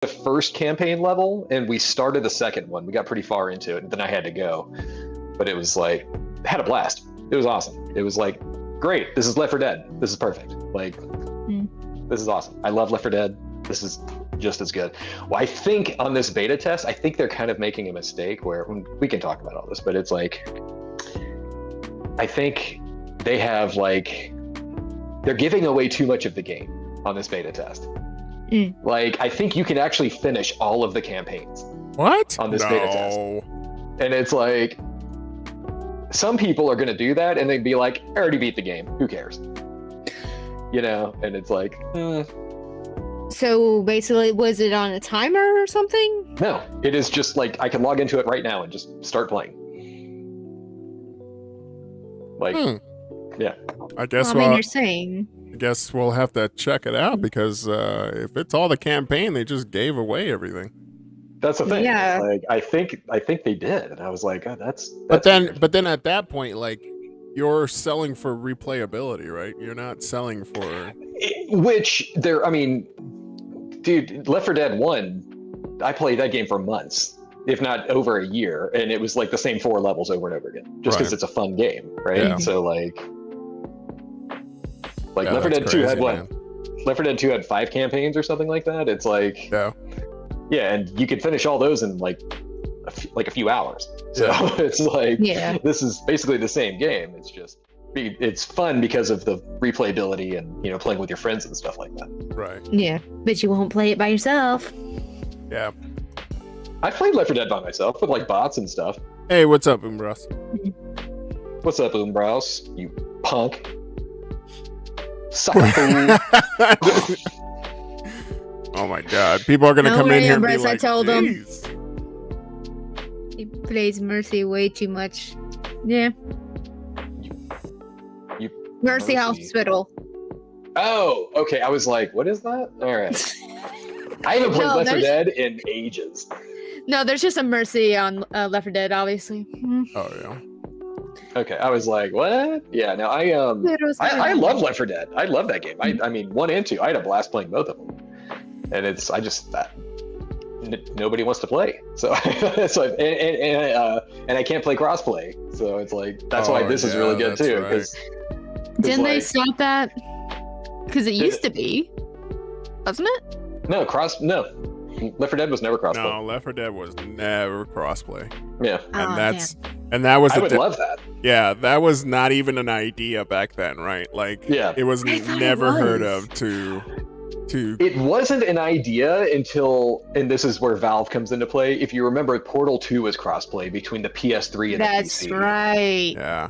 the first campaign level, and we started the second one. We got pretty far into it, and then I had to go. But it was like, I had a blast. It was awesome. It was like, great. This is Left 4 Dead. This is perfect. Like, this is awesome. I love Left 4 Dead. This is just as good. Well, I think on this beta test, I think they're kind of making a mistake where we can talk about all this, but it's like, I think they have like, they're giving away too much of the game on this beta test. Like, I think you can actually finish all of the campaigns. What? On this beta test. And it's like, some people are going to do that and they'd be like, I already beat the game. Who cares? You know? And it's like, So basically, was it on a timer or something? No, it is just like, I can log into it right now and just start playing. Like, yeah. I guess you're saying. I guess we'll have to check it out because if it's all the campaign, they just gave away everything. That's the thing. Yeah. Like, I think they did, and I was like, oh, that's but then weird. at that point, like, you're selling for replayability, right? You're not selling for Which there, I mean, dude, Left 4 Dead 1, I played that game for months, if not over a year, and it was like the same 4 levels over and over again, just because it's a fun game, right? Yeah. So like yeah, Left 4 Dead 2 had what? man. Left 4 Dead 2 had 5 campaigns or something like that. It's like, yeah, and you could finish all those in like a few hours. So it's like, this is basically the same game. It's just, it's fun because of the replayability and, you know, playing with your friends and stuff like that. Right. Yeah, but you won't play it by yourself. Yeah. I played Left 4 Dead by myself with like bots and stuff. Hey, what's up, Umbros? What's up, Umbros? You punk. Sucker fool. Oh my god. People are gonna come in here and be like, I told him. "Jeez." He plays Mercy way too much. Yeah. Mercy Hospital. Oh, okay. I was like, what is that? All right. I haven't played Left 4 Dead in ages. No, there's just a Mercy on Left 4 Dead, obviously. Oh yeah. Okay, I was like, what? Yeah, no, I love Left 4 Dead. I love that game. I mean, 1 and 2. I had a blast playing both of them. And it's, nobody wants to play. So, and I can't play crossplay. So it's like, that's why this is really good too. Right. Didn't they stop that? Because it used to be, wasn't it? No, Left 4 Dead was never crossplay. No, Left 4 Dead was never crossplay. Yeah. And that was I would love that. Yeah, that was not even an idea back then, right? Like, it was never heard of to. It wasn't an idea until, and this is where Valve comes into play. If you remember, Portal 2 was crossplay between the PS3 and the PC. That's right. Yeah.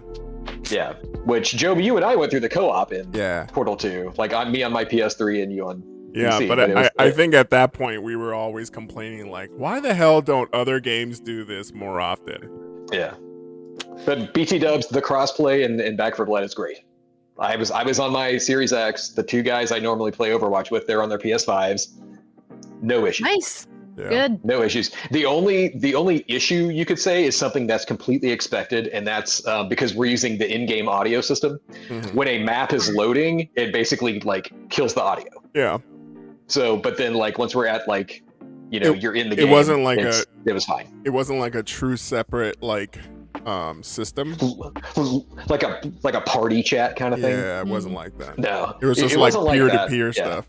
Yeah. Which, Joe, you and I went through the co-op in Portal 2. Like, me on my PS3 and you on PC. But I think at that point we were always complaining, like, why the hell don't other games do this more often? Yeah. But BT Dubs, the crossplay and Back 4 Blood is great. I was on my Series X. The 2 guys I normally play Overwatch with, they're on their PS5s. No issues. Nice. Yeah. Good. No issues. The only issue you could say is something that's completely expected, and that's because we're using the in-game audio system. Mm-hmm. When a map is loading, it basically like kills the audio. Yeah. So, but then like once we're at like, you know, you're in the game. It wasn't like it was fine. It wasn't like a true separate like system, like a party chat kind of thing. Yeah, it wasn't like that. No, it was just like peer-to-peer stuff.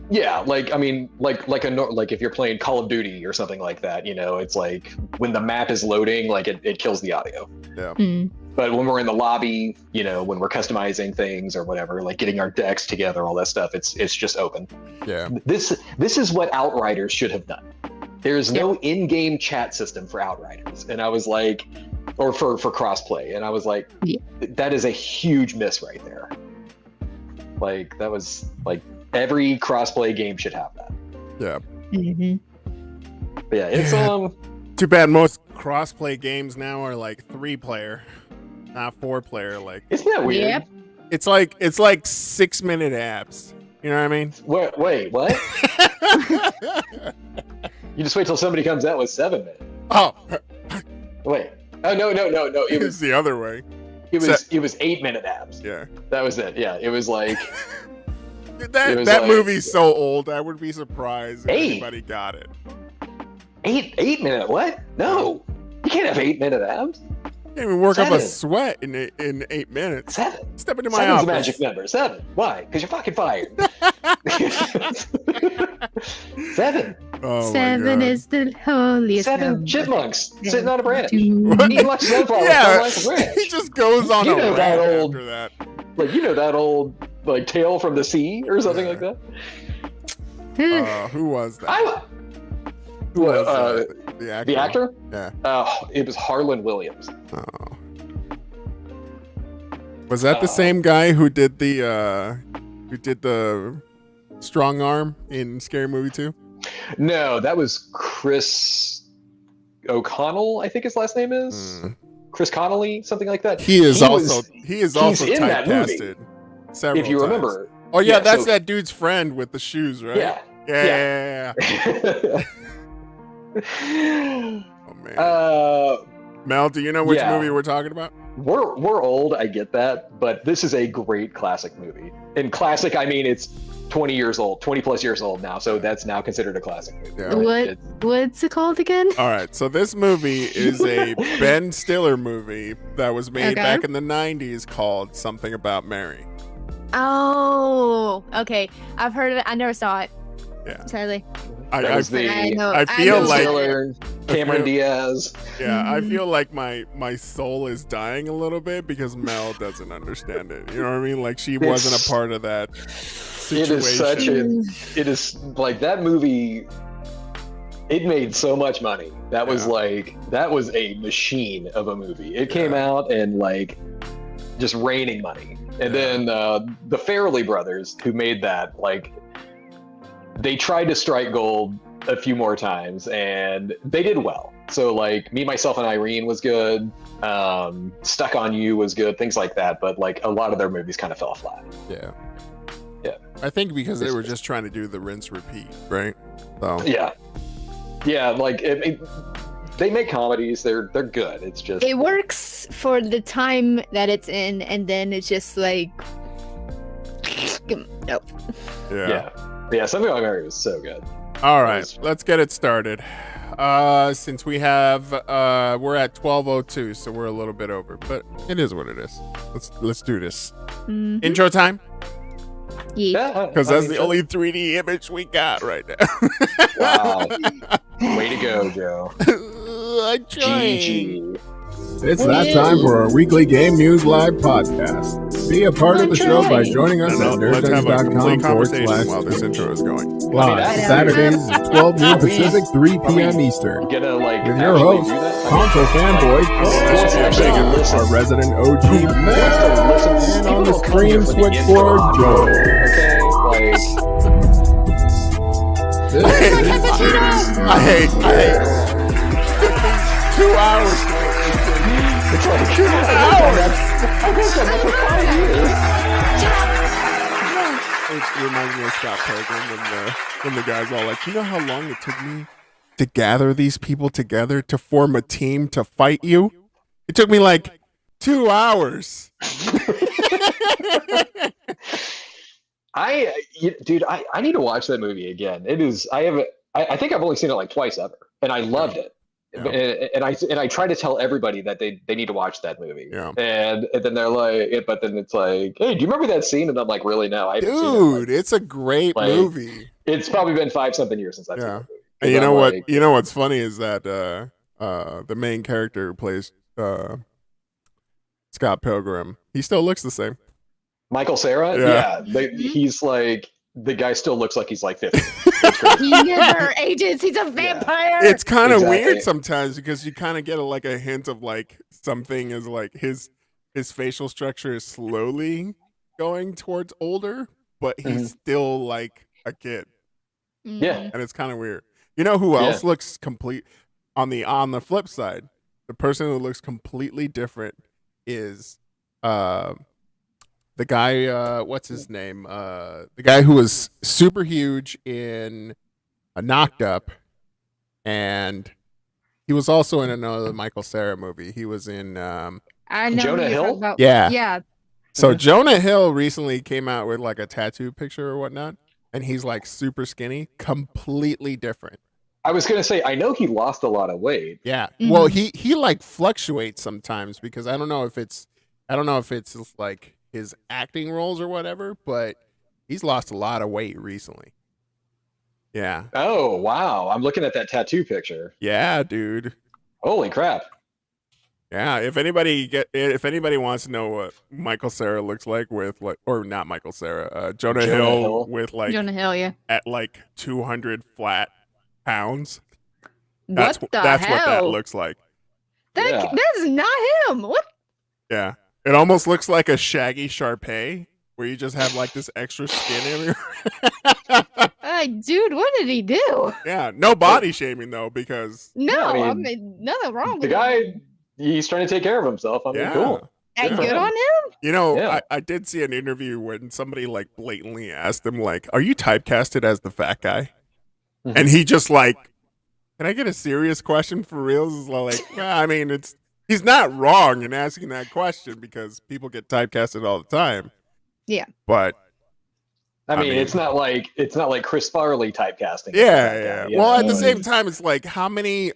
Yeah, like, I mean, like if you're playing Call of Duty or something like that, you know, it's like when the map is loading, like it kills the audio. Yeah. But when we're in the lobby, you know, when we're customizing things or whatever, like getting our decks together, all that stuff, it's just open. Yeah. This is what Outriders should have done. There's no in-game chat system for Outriders, and I was like, or for crossplay, and I was like, that is a huge miss right there. Like, that was like, every crossplay game should have that. Yeah. Mm-hmm. But yeah, it's too bad most crossplay games now are like 3-player, not 4-player. Like, isn't that weird? Yep. It's like 6-minute apps. You know what I mean? Wait, what? You just wait till somebody comes out with 7 minutes. Oh. Wait. Oh no! It was the other way. It was 8-minute apps. Yeah. That was it. Yeah. It was like That movie's so old. I would be surprised if anybody got it. 8-minute what? No, you can't have 8-minute abs. Can't even work up a sweat in 8 minutes. 7. Step into my 7's office. a magic number. 7. Why? Because you're fucking fired. 7. Oh 7 is the holiest 7 number. chipmunks sitting on a branch. What? Eating lots of sunflowers Yeah, on a branch. he just goes on You a know that rant old- after that. Like, you know that old like Tale from the Sea or something like that? Who was that? Who was the actor? The actor? Yeah. It was Harlan Williams. Oh. Was that the same guy who did the strong arm in Scary Movie 2? No, that was Chris O'Connell, I think his last name is. Chris Connolly, something like that. He is also in that movie. typecasted several If you times. remember. Oh yeah, that's so- that dude's friend with the shoes, right? Yeah. Yeah. Oh man. Mel, do you know which movie we're talking about? We're old, I get that, but this is a great classic movie. And classic, I mean it's 20 years old, 20 plus years old now, so that's now considered a classic movie. Yeah. What's it called again? All right, so this movie is a Ben Stiller movie that was made back in the 90s called Something About Mary. Oh, okay. I've heard of it. I never saw it. Yeah. Sadly. I Ben feel like Stiller, Cameron Diaz. Yeah, I feel like my soul is dying a little bit because Mel doesn't understand it. You know what I mean? Like she wasn't a part of that situation. It is like that movie. It made so much money. That was that was a machine of a movie. It came out and like just raining money. And then the Farrelly brothers who made that, like they tried to strike gold a few more times and they did well. So like Me, Myself, and Irene was good. Stuck on You was good, things like that. But like a lot of their movies kind of fell flat. Yeah. Yeah. I think because they were just trying to do the rinse repeat, right? So yeah. Yeah, like they make comedies, they're good. It's just it works for the time that it's in, and then it's just like nope. Yeah, Something About Mary was so good. All right, let's get it started. Since we have we're at 12:02, so we're a little bit over, but it is what it is. Let's do this. Mm-hmm. Intro time. Yeah, because that's the only 3D image we got right now. Wow, way to go, Joe. GG. It's that time for our weekly Game News Live podcast. Be a part of the show by joining us at Let's have a complete conversation while nerdstudies.com/. this intro is going. Live Saturdays at 12 noon Pacific, 3 p.m. Eastern. Gonna like With your host, console fanboy, our resident OG Matt, and on the stream switchboard, Joe. Okay, like I hate. It took me 2 hours. it's like 2 hours. I've been so much for 5 years. It reminds me of Scott Pilgrim when the guy's all like, you know how long it took me to gather these people together to form a team to fight you? It took me like 2 hours. I need to watch that movie again. It is. I think I've only seen it like twice ever, and I loved it. Yeah. And I try to tell everybody that they need to watch that movie. Yeah. And then they're like, but then it's like, hey, do you remember that scene? And I'm like, really? No, I haven't seen it. Dude, it's a great movie. It's probably been 5-something years since I've seen it. And you know what? You know what's funny is that the main character who plays Scott Pilgrim, he still looks the same. Michael Cera? Yeah. He's like, the guy still looks like he's like 50. He never ages. He's a vampire. It's kind of weird sometimes because you kind of get a hint of like something is like his facial structure is slowly going towards older, but he's still like a kid. Yeah. And it's kind of weird. You know who else looks complete on the flip side? The person who looks completely different is the guy, what's his name? The guy who was super huge in Knocked Up, and he was also in another Michael Cera movie. He was in I know Jonah Hill? about. Yeah. Yeah. So Jonah Hill recently came out with like a tattoo picture or whatnot, and he's like super skinny, completely different. I was gonna say, I know he lost a lot of weight. Yeah. Well, he like fluctuates sometimes because I don't know if it's like his acting roles or whatever, but he's lost a lot of weight recently. Yeah. Oh wow! I'm looking at that tattoo picture. Yeah, dude. Holy crap! Yeah, if anybody wants to know what Michael Cera looks like with like, or not Michael Cera, Jonah Hill with like Jonah Hill, yeah, at like 200 flat pounds. That's what that looks like. That's not him. What? Yeah, it almost looks like a Shaggy Sharpay, where you just have like this extra skin everywhere. Dude, what did he do? Yeah, no body shaming though, because I mean nothing wrong with the guy. He's trying to take care of himself. I mean, cool. And good on him. You know, I did see an interview when somebody like blatantly asked him, like, "Are you typecasted as the fat guy?" And he just like, "Can I get a serious question for reals?" Is like, well, I mean, he's not wrong in asking that question because people get typecasted all the time. Yeah, but I mean, it's not like Chris Farley typecasting. Yeah. Well, at the same time, it's like how many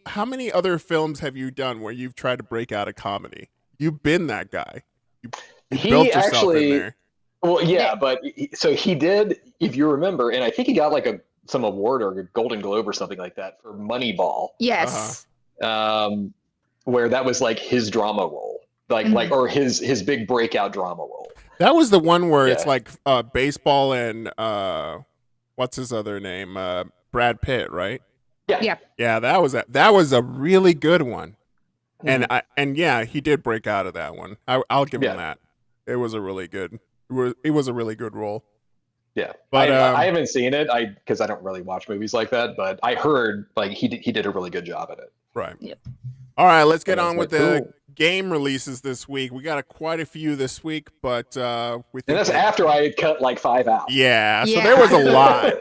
other films have you done where you've tried to break out of comedy? You've been that guy. You built yourself in there. Well, yeah, but so he did, if you remember, and I think he got like some award or a Golden Globe or something like that for Moneyball. Yes. Where that was like his drama role, or his big breakout drama role. That was the one where it's like baseball and what's his other name? Brad Pitt, right? Yeah. Yeah, that was a really good one. And he did break out of that one. I'll give him that. It was a really good role. Yeah. But I haven't seen it because I don't really watch movies like that, but I heard like he did a really good job at it. Right. Yep. All right, let's get on with the game releases this week. We got quite a few this week, but we think that's after I had cut like 5 out. Yeah, so there was a lot.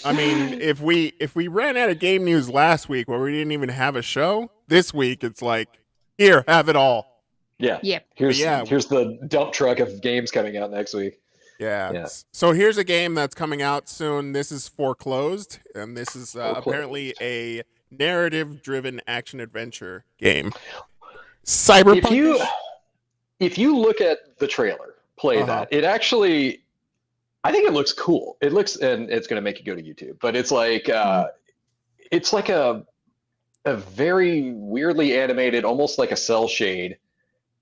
I mean, if we ran out of game news last week where we didn't even have a show, this week it's like, here, have it all. Yeah. Yep. Here's the dump truck of games coming out next week. Yeah. So here's a game that's coming out soon. This is Foreclosed, and this is apparently a narrative-driven action-adventure game. Cyberpunk. If you look at the trailer, that, it actually, I think it looks cool. It looks, and it's going to make you go to YouTube, but it's like a very weirdly animated, almost like a cell shade,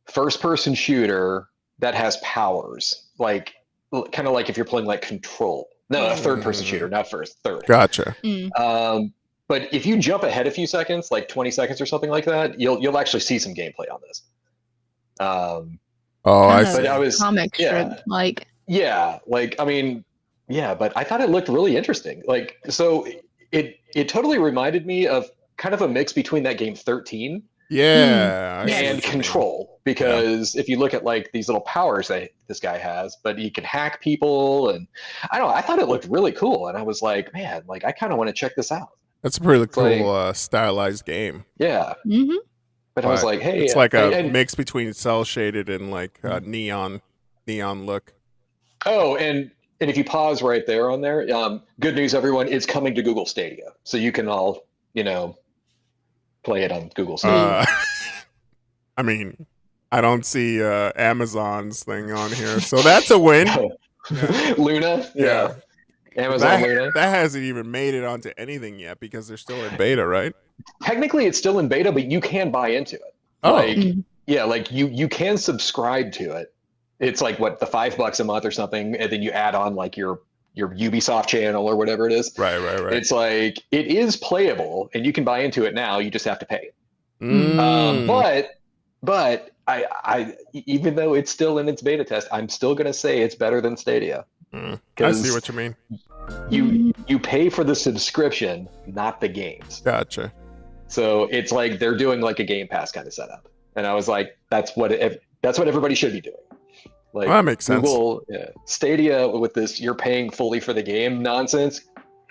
first-person shooter that has powers, like kind of like if you're playing like Control. No, a third-person shooter, not third. Gotcha. But if you jump ahead a few seconds, like 20 seconds or something like that, you'll actually see some gameplay on this. I see. But I was comic strip, like. Yeah, like I mean, yeah, but I thought it looked really interesting. Like, so it totally reminded me of kind of a mix between that game 13. Yeah. And Control, because if you look at like these little powers that this guy has, but he can hack people, and I thought it looked really cool, and I was like, man, like I kind of want to check this out. That's a pretty cool stylized game. Yeah. But I was like, hey, it's like a mix between cell shaded and like neon look. Oh, and if you pause right there on there, good news, everyone, it's coming to Google Stadia, so you can all play it on Google Stadia. I mean, I don't see Amazon's thing on here, so that's a win. Luna, yeah. Amazon Luna. That hasn't even made it onto anything yet because they're still in beta, right? Technically, it's still in beta, but you can buy into it. Oh, like you can subscribe to it. It's like what, the $5 a month or something, and then you add on like your Ubisoft channel or whatever it is. Right. It's like it is playable, and you can buy into it now. You just have to pay. But I even though it's still in its beta test, I'm still gonna say it's better than Stadia. I see what you mean. You pay for the subscription, not the games. Gotcha. So it's like they're doing like a Game Pass kind of setup, and I was like, that's what everybody should be doing. Like, that makes sense. Google, Stadia with this, you're paying fully for the game nonsense.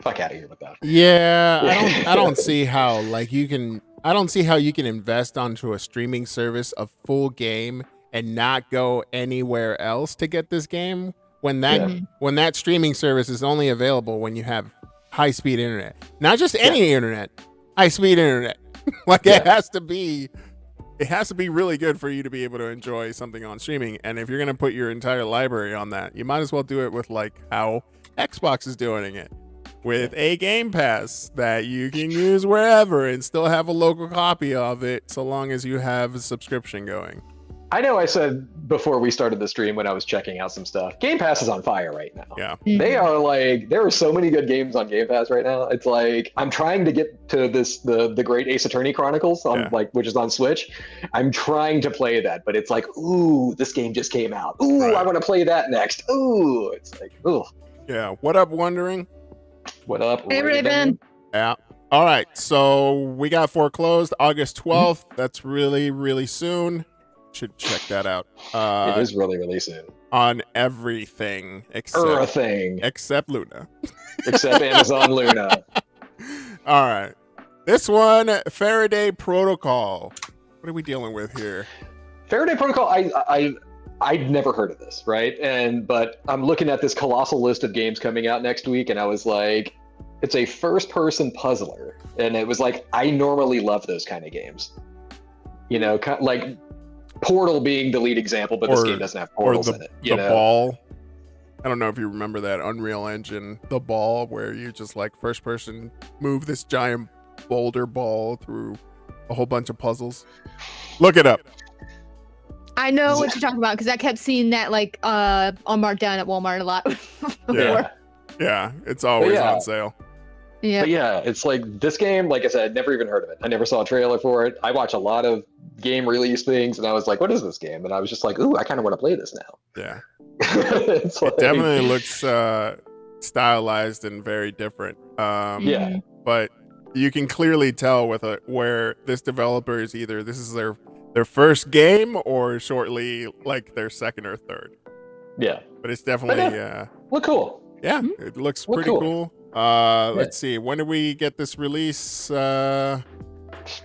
Fuck out of here with that. Yeah, I don't see how you can invest onto a streaming service a full game and not go anywhere else to get this game when that streaming service is only available when you have high-speed internet. Not just any internet, high-speed internet. It has to be really good for you to be able to enjoy something on streaming. And if you're going to put your entire library on that, you might as well do it with like how Xbox is doing it, with a Game Pass that you can use wherever and still have a local copy of it so long as you have a subscription going. I know I said before we started the stream when I was checking out some stuff, Game Pass is on fire right now. Yeah. They are like, there are so many good games on Game Pass right now. It's like, I'm trying to get to the great Ace Attorney Chronicles on which is on Switch. I'm trying to play that, but it's like, ooh, this game just came out. Ooh, I want to play that next. Ooh, it's like, ooh. Yeah. What up, Wondering? What up, Hey, Raven? Yeah. All right. So we got foreclosed August 12th. That's really, really soon. Should check that out. It is really, really soon. On everything except Luna. Except Amazon Luna. All right. This one, Faraday Protocol. What are we dealing with here? Faraday Protocol, I'd never heard of this, right? But I'm looking at this colossal list of games coming out next week, and I was like, it's a first-person puzzler. And it was like, I normally love those kind of games. You know, like Portal being the lead example, but this game doesn't have portals in it. The Ball. I don't know if you remember that Unreal Engine, The Ball, where you just like first person move this giant boulder ball through a whole bunch of puzzles. Look it up. I know what you're talking about because I kept seeing that like on markdown at Walmart a lot. Yeah, it's always on sale. Yeah. But yeah, it's like this game, like I said, I'd never even heard of it. I never saw a trailer for it. I watch a lot of game release things and I was like, what is this game? And I was just like, ooh, I kind of want to play this now. Yeah. It definitely looks stylized and very different. But you can clearly tell with where this developer is either this is their first game or shortly like their second or third. Yeah. But it's definitely look cool. Yeah, it looks pretty cool. Let's see. When do we get this release?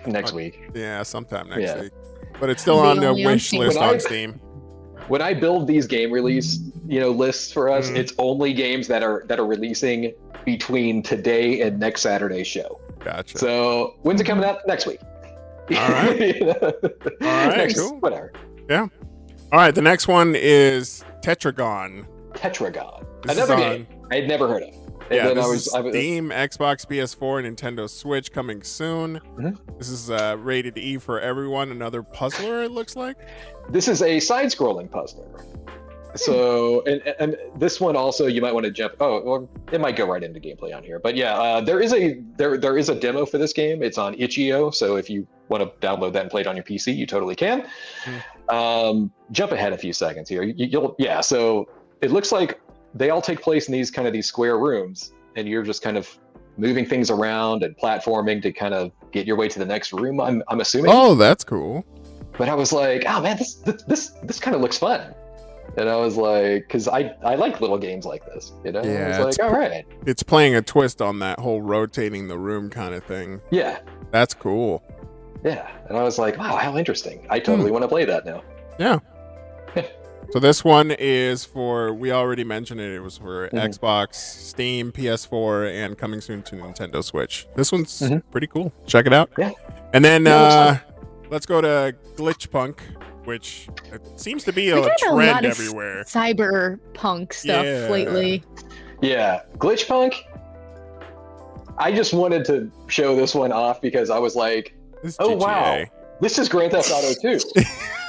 Next week. Yeah, sometime next week. But it's still on the wish list on Steam. When I build these game release, lists for us, it's only games that are releasing between today and next Saturday's show. Gotcha. So when's it coming out? Next week. All right. All right. Cool. Whatever. Yeah. All right. The next one is Tetragon. Another game I had never heard of. And this is Steam, Xbox, PS4, and Nintendo Switch coming soon. Mm-hmm. This is rated E for everyone. Another puzzler, it looks like. This is a side-scrolling puzzler. So, and this one also, you might want to jump. Oh, well, it might go right into gameplay on here. But yeah, there is a demo for this game. It's on itch.io. So if you want to download that and play it on your PC, you totally can. Jump ahead a few seconds here. So it looks like they all take place in these square rooms, and you're just kind of moving things around and platforming to kind of get your way to the next room. I'm assuming. Oh, that's cool. But I was like, oh man, this kind of looks fun. And I was like, because I like little games like this, Yeah, I was like, all right. It's playing a twist on that whole rotating the room kind of thing. Yeah. That's cool. Yeah. And I was like, wow, how interesting. I totally want to play that now. Yeah. So this one is for, we already mentioned it, it was for Xbox, Steam, PS4, and coming soon to Nintendo Switch. This one's pretty cool. Check it out. Yeah. And then let's go to Glitchpunk, which seems to be a trend everywhere. Cyberpunk stuff lately. Yeah. Glitchpunk, I just wanted to show this one off because I was like, oh, wow, this is Grand Theft Auto 2.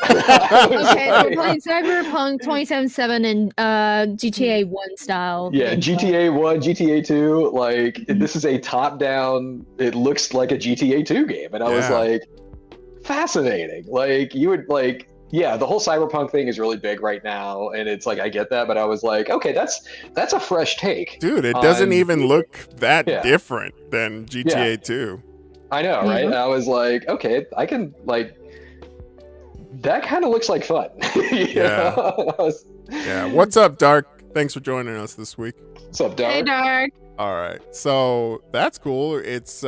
Okay, so we're playing Cyberpunk 2077 and GTA 1 style. Yeah, GTA 1, GTA 2, like this is a top-down, it looks like a GTA 2 game. And I was like, fascinating. Like you would like, yeah, the whole Cyberpunk thing is really big right now. And it's like, I get that, but I was like, okay, that's a fresh take. Dude, it doesn't even look that different than GTA 2. I know, right? And I was like, okay, I can like, that kind of looks like fun. Yeah. What's up, Dark? Thanks for joining us this week. What's up, Dark? Hey, Dark. All right, so that's cool. It's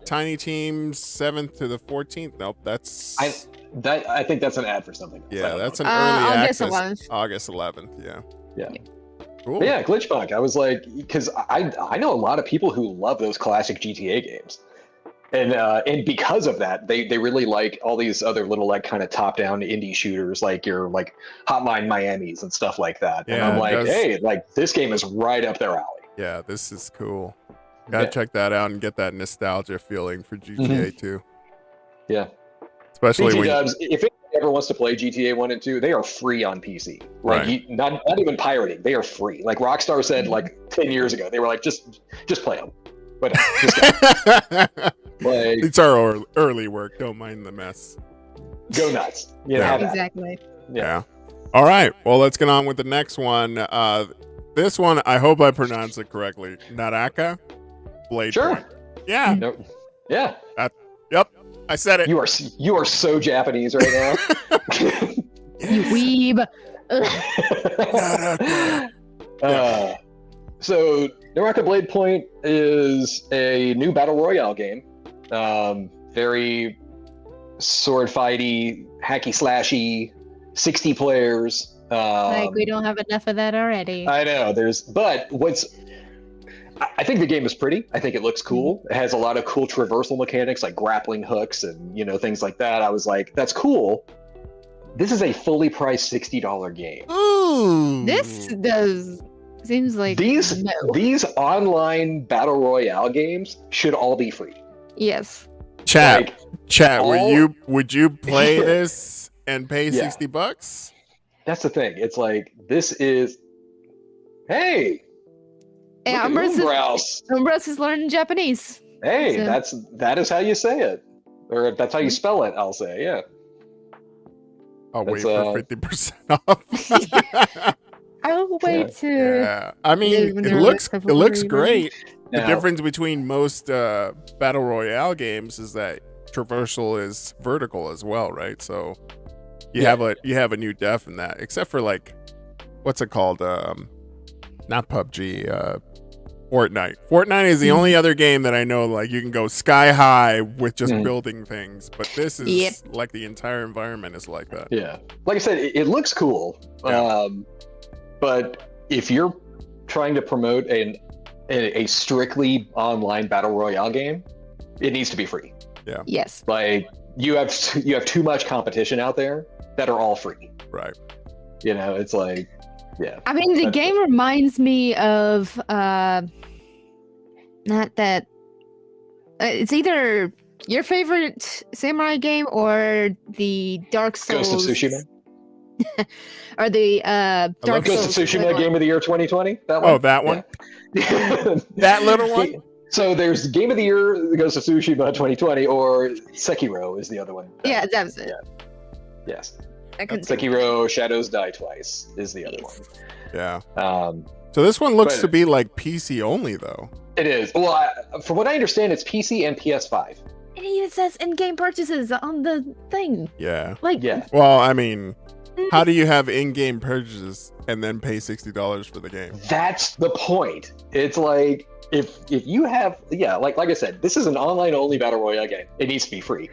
Tiny Teams 7th to the 14th. Nope, that's I think that's an ad for something. yeah, that's an August early access. 11th. August 11th. Yeah. Yeah. Cool. But yeah, Glitchbug. I was like, because I know a lot of people who love those classic GTA games, and because of that, they really like all these other little like kind of top down indie shooters like your like Hotline Miami's and stuff like that. And Yeah, I'm it like, does. hey, like this game is right up their alley. Yeah, this is cool. Gotta check that out and get that nostalgia feeling for GTA 2. Yeah. Especially BT when Dubs, if anyone ever wants to play GTA 1 and 2, they are free on PC. Like Right. not even pirating, they are free. Like Rockstar said like 10 years ago, they were like, just play them. But just like, it's our early work. Don't mind the mess. go nuts. You know, Yeah. have at it. Exactly. Yeah. All right. Well, let's get on with the next one. This one, I hope I pronounced it correctly. Naraka Blade Sure. Point. Yeah. No, yeah. Yep. I said it. You are so Japanese right now. You weeb. Naraka. So Naraka Blade Point is a new battle royale game. Very sword fighty, hacky slashy, 60 players. Like we don't have enough of that already. I know I think the game is pretty. I think it looks cool. It has a lot of cool traversal mechanics like grappling hooks and things like that. I was like, that's cool. This is a fully priced $60 game. Ooh. This seems like These online battle royale games should all be free. Yes. Chat. Like, Chat. all- Would you play this and pay Yeah. $60? That's the thing. It's like this is. Hey, Hey, look at Umbros is learning Japanese. Hey, So- that is how you say it, or that's how you spell it. I'll say, yeah. I'll wait That's, for 50% off. I'll wait to. Yeah. I mean, Yeah, when it they're looks like great. The Now, difference between most battle royale games is that traversal is vertical as well, right? So you have a new def in that, except for like what's it called? Not PUBG, Fortnite. Fortnite is the only other game that I know like you can go sky high with just building things, but this is like the entire environment is like that. Yeah, like I said, it looks cool. Yeah. But if you're trying to promote a strictly online battle royale game, it needs to be free. Yes. Like you have too much competition out there that are all free. Right. It's like, yeah. I mean, the That's- game reminds me of not that. It's either your favorite samurai game or the Dark Souls. Ghost of Tsushima. Or the Dark Ghost Souls. of Tsushima equivalent. Game of the Year 2020. That one. Oh, that one? Yeah. That little one? So there's Game of the Year, Ghost of Tsushima 2020, or Sekiro is the other one. Yeah, that was it. Yes. I couldn't think. Sekiro Shadows Die Twice is the other Yeah. one. So this one looks But- to be like PC only though. It is. Well, from what I understand, it's PC and PS5. It even says in-game purchases on the thing. Yeah. Like, Yeah. Well, I mean, how do you have in-game purchases and then pay $60 for the game? That's the point. It's like if you have like I said, this is an online only battle royale game. It needs to be free.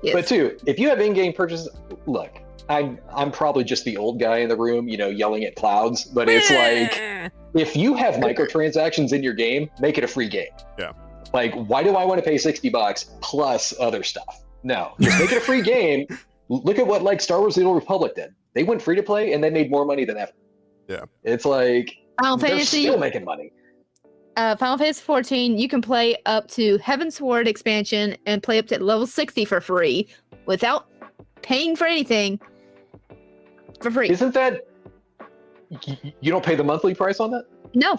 yes. But two, if you have in-game purchases, look, I'm probably just the old guy in the room, yelling at clouds. But it's like if you have microtransactions in your game, make it a free game. Yeah. Like, why do I want to pay $60 plus other stuff? No, just make it a free game. Look at what like Star Wars: The Old Republic did. They went free to play and they made more money than ever. Yeah. It's like Final they're Fantasy, still making money. Final Fantasy 14, you can play up to Heaven's Sword expansion and play up to level 60 for free without paying for anything for free. Isn't that you don't pay the monthly price on that? No.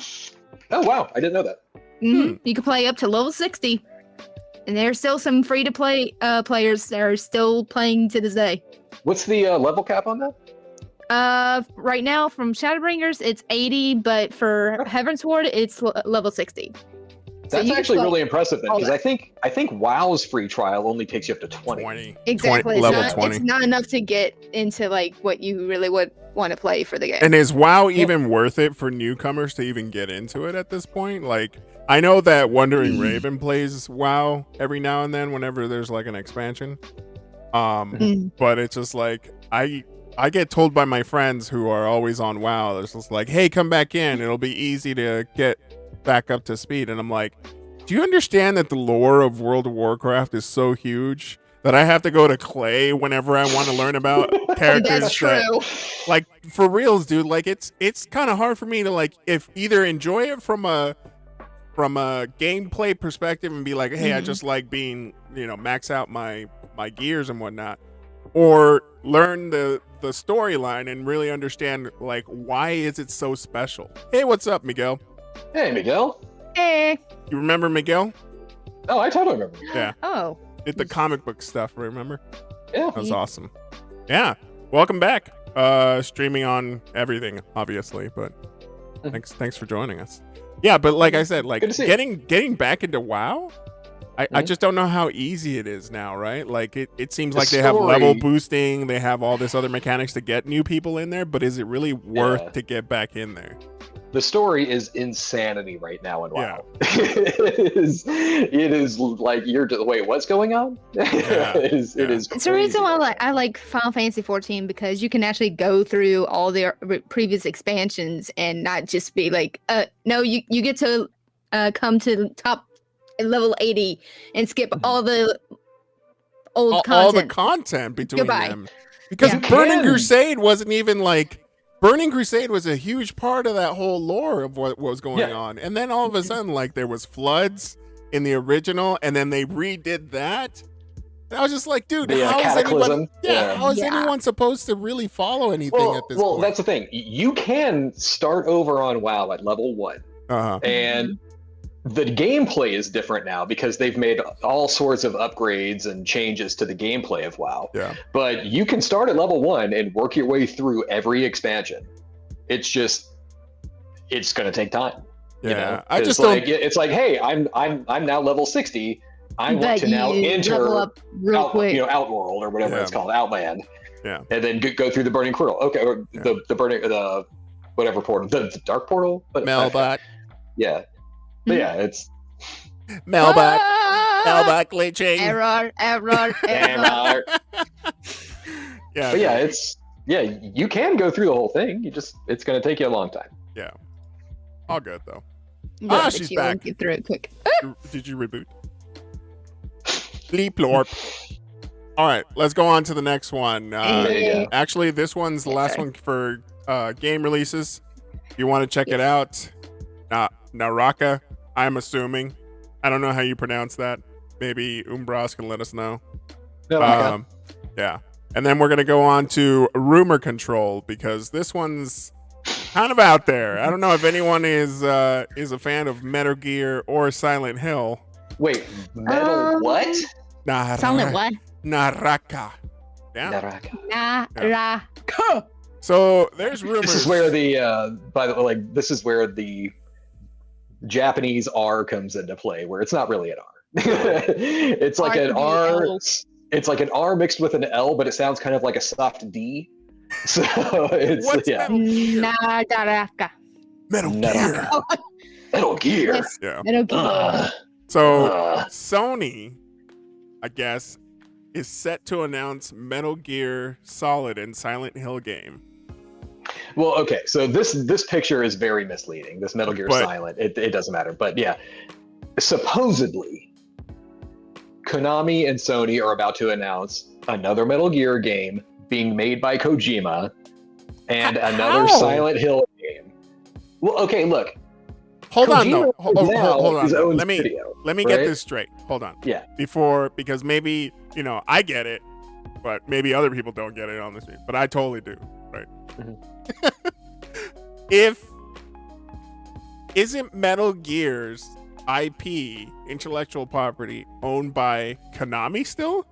Oh wow, I didn't know that. You can play up to level 60. And there's still some free to play players that are still playing to this day. What's the level cap on that? Right now from Shadowbringers it's 80, but for Heaven's Sword it's level 60. So That's you can actually play really impressive then, all because that. I think WoW's free trial only takes you up to 20. 20. Exactly. level It's 20. not enough to get into like what you really would want to play for the game. And is WoW even worth it for newcomers to even get into it at this point? Like, I know that Wandering Raven plays WoW every now and then whenever there's like an expansion. But it's just like I get told by my friends who are always on WoW, it's just like, hey, come back in. It'll be easy to get back up to speed. And I'm like, do you understand that the lore of World of Warcraft is so huge that I have to go to Clay whenever I want to learn about characters? That's true. Like, for reals, dude. Like, it's kind of hard for me to like if either enjoy it from a gameplay perspective and be like, hey, I just like being, max out my gears and whatnot, or learn the storyline and really understand like why is it so special. Hey, what's up, Miguel? Hey, Miguel. Hey. You remember Miguel? Oh, I totally remember. Yeah. Oh. Did the comic book stuff, remember? Yeah. That was awesome. Yeah. Welcome back. Streaming on everything, obviously, but thanks for joining us. Yeah, but like I said, like getting back into WoW, I just don't know how easy it is now, right? Like it seems like they have level boosting, they have all this other mechanics to get new people in there, but is it really worth to get back in there? The story is insanity right now in WoW. It is like you're just, wait, what's going on? It is. It's the reason why I like Final Fantasy 14, because you can actually go through all their previous expansions and not just be like, no, you get to come to top level 80 and skip all the old content. All the content between them. Because Burning Crusade wasn't even like. Burning Crusade was a huge part of that whole lore of what was going on. And then all of a sudden, like, there was floods in the original, and then they redid that. And I was just like, dude, how is anyone supposed to really follow anything at this point? Well, that's the thing. You can start over on WoW at level 1. And the gameplay is different now because they've made all sorts of upgrades and changes to the gameplay of WoW. Yeah. But you can start at level 1 and work your way through every expansion. It's going to take time. Yeah. I just don't. It's like, hey, I'm now level 60. I want to now enter Outworld or whatever it's called, Outland. Yeah. And then go through the Burning Portal. Okay, or the Burning whatever portal, the Dark Portal. Melbot. Yeah. But yeah, it's Melbot glitching. Error. But you can go through the whole thing. It's going to take you a long time. Yeah. All good though. She's back. Get through it quick. Did you reboot? Bleep lorp. All right, let's go on to the next one. Actually, this one's the last one for game releases. If you want to check it out, Naraka, I'm assuming. I don't know how you pronounce that. Maybe Umbras can let us know. Yeah. And then we're going to go on to Rumor Control, because this one's kind of out there. I don't know if anyone is a fan of Metal Gear or Silent Hill. Wait, what? Silent what? Naraka. Yeah. Naraka. So there's rumors. This is where this is where the Japanese R comes into play, where it's not really an R. It's like an R. It's like an R mixed with an L, but it sounds kind of like a soft D. So it's Naraka. Metal Gear. Metal Gear. Yes. Yeah. Metal Gear. So Sony, I guess, is set to announce Metal Gear Solid and Silent Hill game. Well, okay, so this picture is very misleading. This Metal Gear Silent, it doesn't matter. But yeah, supposedly, Konami and Sony are about to announce another Metal Gear game being made by Kojima and another Silent Hill game. Well, okay, look. Hold Kojima on. His own let me get this straight. Hold on. Yeah. Because maybe, I get it, but maybe other people don't get it on the street. But I totally do, right? Mm-hmm. Isn't Metal Gear's IP, intellectual property, owned by Konami still?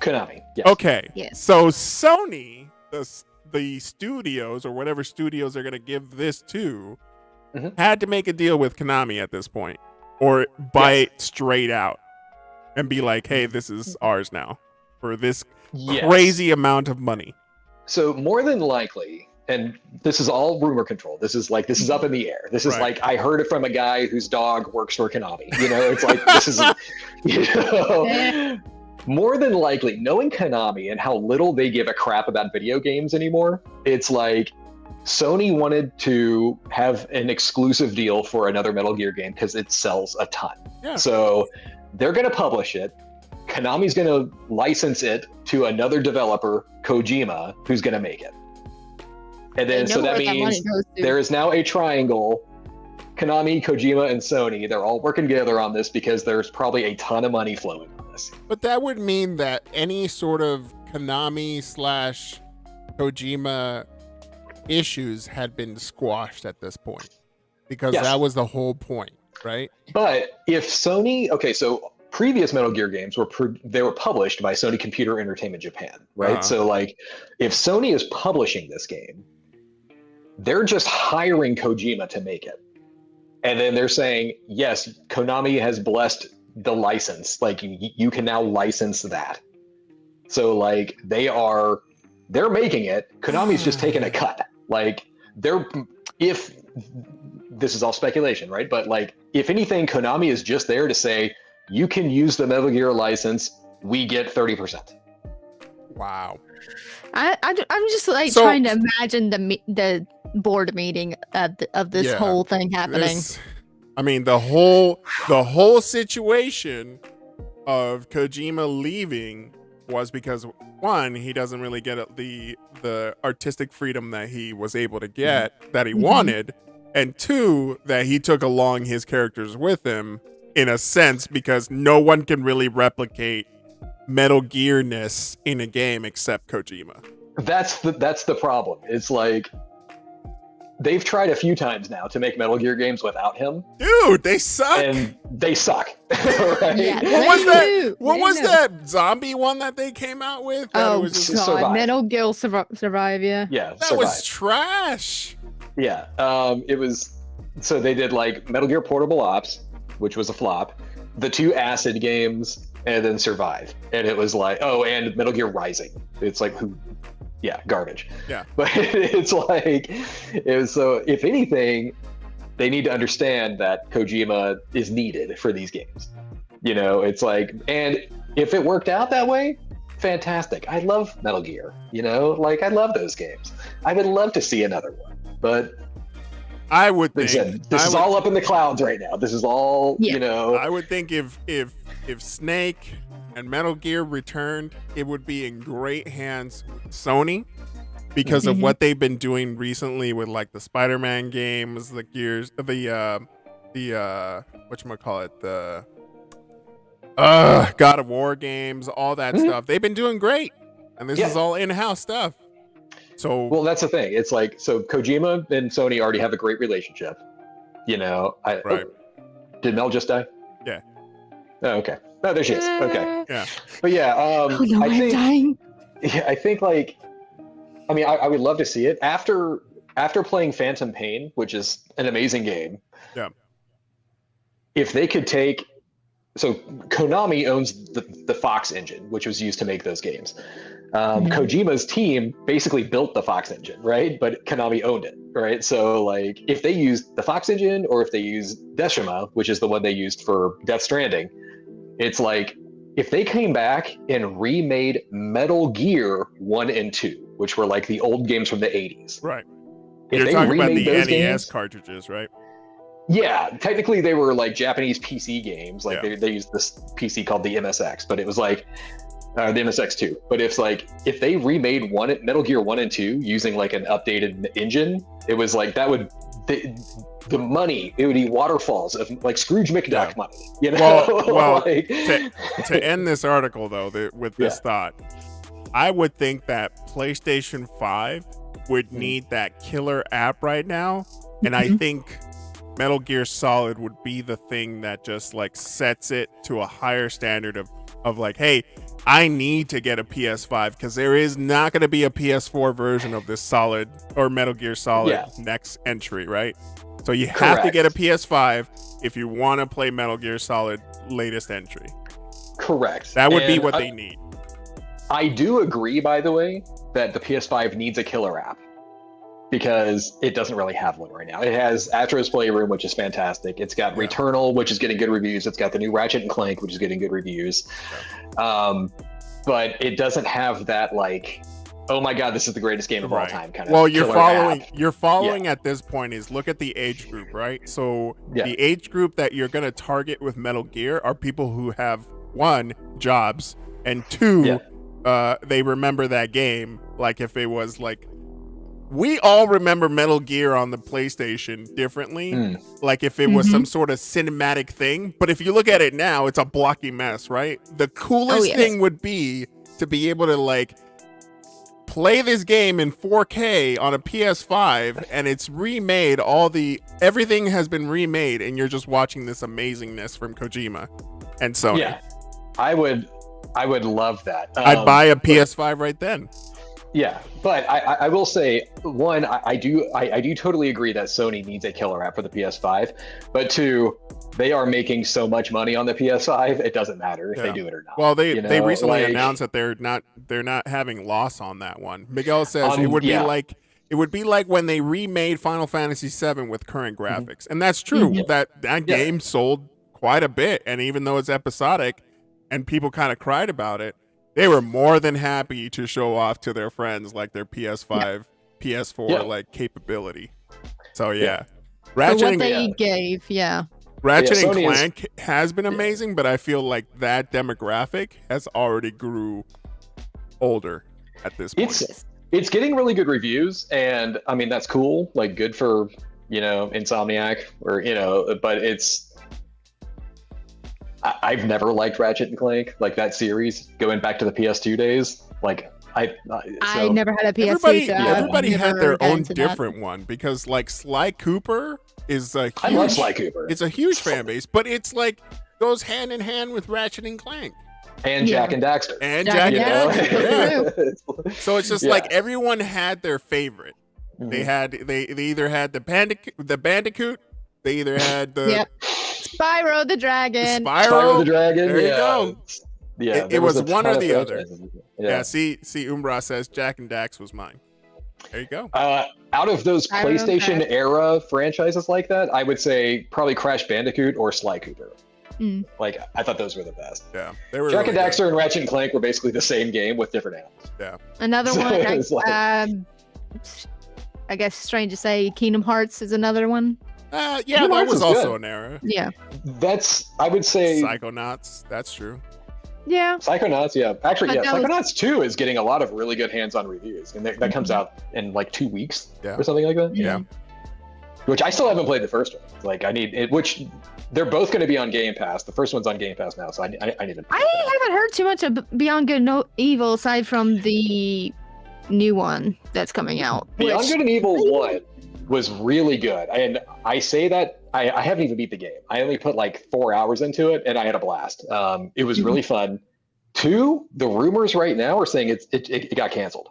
Konami, yes. Okay. Yes. So Sony, the studios or whatever studios they're going to give this to, had to make a deal with Konami at this point, or buy it straight out and be like, hey, this is ours now for this crazy amount of money. So more than likely, and this is all rumor control. This is up in the air. This is like, I heard it from a guy whose dog works for Konami. You know, it's like, this is, you know, more than likely, knowing Konami and how little they give a crap about video games anymore, it's like Sony wanted to have an exclusive deal for another Metal Gear game because it sells a ton. Yeah. So they're going to publish it. Konami's going to license it to another developer, Kojima, who's going to make it. And then, so that means there is now a triangle. Konami, Kojima, and Sony, they're all working together on this because there's probably a ton of money flowing on this. But that would mean that any sort of Konami/Kojima issues had been squashed at this point, because that was the whole point, right? But if Sony, okay, so previous Metal Gear games were published by Sony Computer Entertainment Japan, right? So like, if Sony is publishing this game, they're just hiring Kojima to make it. And then they're saying, yes, Konami has blessed the license. Like, you can now license that. So like, they're making it. Konami's just taking a cut. Like, if this is all speculation, right? But like, if anything, Konami is just there to say, you can use the Metal Gear license. We get 30%. Wow. I'm just like trying to imagine the board meeting of this whole thing happening. The whole situation of Kojima leaving was because, one, he doesn't really get the artistic freedom that he was able to get, that he wanted, and two, that he took along his characters with him, in a sense, because no one can really replicate Metal Gear-ness in a game except Kojima. That's the problem. It's like, they've tried a few times now to make Metal Gear games without him. Dude, they suck. And they suck. Right? Yeah, what was that zombie one that they came out with? God, Metal Gear Survive, yeah. Yeah, that was trash. Yeah, it was. So they did like Metal Gear Portable Ops, which was a flop, the 2 Acid games, and then Survive. And it was like, and Metal Gear Rising. It's like, garbage. Yeah. But it's like, so if anything, they need to understand that Kojima is needed for these games. You know, it's like, and if it worked out that way, fantastic. I love Metal Gear, you know, like, I love those games. I would love to see another one, but I would think this is all up in the clouds right now. This is all, you know. I would think if Snake and Metal Gear returned, it would be in great hands with Sony, because of what they've been doing recently with like the Spider-Man games, the Gears, the whatchamacallit, the God of War games, all that stuff. They've been doing great, and this is all in-house stuff. So, well, that's the thing. It's like, so Kojima and Sony already have a great relationship. You know, did Mel just die? Yeah. Oh, okay. Oh, there she is. Okay. Yeah. But yeah, dying. Yeah, I think like, I would love to see it after playing Phantom Pain, which is an amazing game. Yeah. If they could take, so Konami owns the Fox engine, which was used to make those games. Kojima's team basically built the Fox engine, right? But Konami owned it, right? So like, if they used the Fox engine, or if they used Deshima, which is the one they used for Death Stranding, it's like, if they came back and remade Metal Gear 1 and 2, which were like the old games from the 80s. Right. If You're they talking about the NES games, cartridges, right? Yeah, technically they were like Japanese PC games. Like they used this PC called the MSX, but it was like the MSX2. But it's like, if they remade Metal Gear 1 and 2 using like an updated engine, it was like, that would the money, it would be waterfalls of like Scrooge McDuck money. You know, well like, to end this article though, with this thought, I would think that PlayStation 5 would need that killer app right now, and I think Metal Gear Solid would be the thing that just like sets it to a higher standard of like, hey, I need to get a PS5 because there is not going to be a PS4 version of this Solid or Metal Gear Solid next entry, right? So you have to get a PS5 if you want to play Metal Gear Solid latest entry. Correct. That would be what they need. I do agree, by the way, that the PS5 needs a killer app. because it doesn't really have one right now. It has Astro's Playroom, which is fantastic. It's got Returnal, which is getting good reviews. It's got the new Ratchet and Clank, which is getting good reviews. But it doesn't have that like, oh my god, this is the greatest game of all time kind of. Well, you're following at this point is look at the age group, right? So the age group that you're going to target with Metal Gear are people who have, one, jobs, and two, they remember that game. Like if it was like, we all remember Metal Gear on the PlayStation differently. Like if it was some sort of cinematic thing. But if you look at it now, it's a blocky mess, right? The coolest thing would be to be able to like play this game in 4K on a PS5 and it's remade. Everything has been remade and you're just watching this amazingness from Kojima and Sony. Yeah, I would love that. I'd buy a PS5 right then. Yeah, but I will say, one, I do totally agree that Sony needs a killer app for the PS5, but two, they are making so much money on the PS5, it doesn't matter if they do it or not. Well, they recently announced that they're not having loss on that one. Miguel says it would be like when they remade Final Fantasy VII with current graphics, and that's true. That game sold quite a bit, and even though it's episodic, and people kind of cried about it, they were more than happy to show off to their friends like their PS5, PS4 like capability. So Ratchet and Clank has been amazing, but I feel like that demographic has already grew older at this point. It's getting really good reviews, and I mean that's cool. Like good for Insomniac but it's. I've never liked Ratchet and Clank, like that series, going back to the PS2 days. Like I never had a PS2. Everybody had their own different one because like Sly Cooper is a huge, I love Sly Cooper. It's a huge fan base, but it's like goes hand in hand with Ratchet and Clank. And Jak and Daxter. And Jak and Daxter. So it's just like everyone had their favorite. They either had the Bandicoot, they either had the Spyro the Dragon. Spyro the Dragon. There you go. Yeah, it was one or the other. Yeah. See, Umbra says Jak and Dax was mine. There you go. Out of those PlayStation era franchises like that, I would say probably Crash Bandicoot or Sly Cooper. Like I thought those were the best. Yeah, they were. Jak and Daxter and Ratchet and Clank were basically the same game with different animals. Yeah. Another one. I guess strange to say, Kingdom Hearts is another one. That was also an era. Yeah. I would say Psychonauts. That's true. Yeah. Psychonauts, Actually, Psychonauts 2 is getting a lot of really good hands-on reviews, and that comes out in like 2 weeks or something like that. Yeah. Which I still haven't played the first one. Like I need it. Which they're both going to be on Game Pass. The first one's on Game Pass now, so I need to. I haven't heard too much of Beyond Good and Evil aside from the new one that's coming out. Beyond Good and Evil 1 was really good, and I say that I haven't even beat the game. I only put like 4 hours into it, and I had a blast. It was really fun. 2, the rumors right now are saying it got canceled.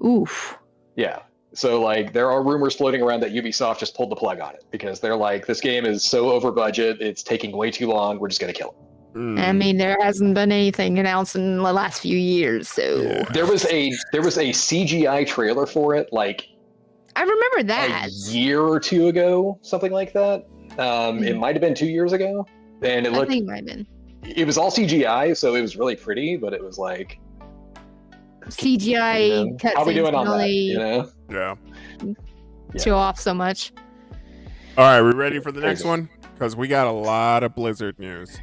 Oof. Yeah. So like there are rumors floating around that Ubisoft just pulled the plug on it because they're like, this game is so over budget, it's taking way too long. We're just gonna kill it. I mean, there hasn't been anything announced in the last few years, so there was a CGI trailer for it, like I remember that a year or two ago, something like that. It might have been 2 years ago, and it looked. I think it might have been. It was all CGI, so it was really pretty, but it was like CGI cutscenes. How we doing on that? Yeah. Show off so much. All right, we ready for the next one? Because we got a lot of Blizzard news.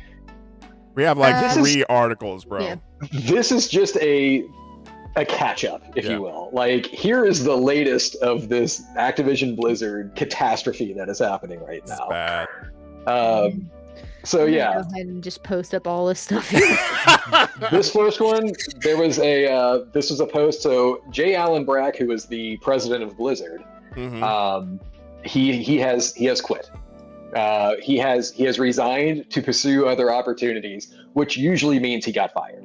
We have like 3 articles, bro. Yeah. This is just a catch-up, if you will. Like, here is the latest of this Activision Blizzard catastrophe that is happening right now. Bad. So yeah, go ahead and just post up all this stuff. This first one, this was a post. So J. Allen Brack, who is the president of Blizzard, he has quit. He has resigned to pursue other opportunities, which usually means he got fired.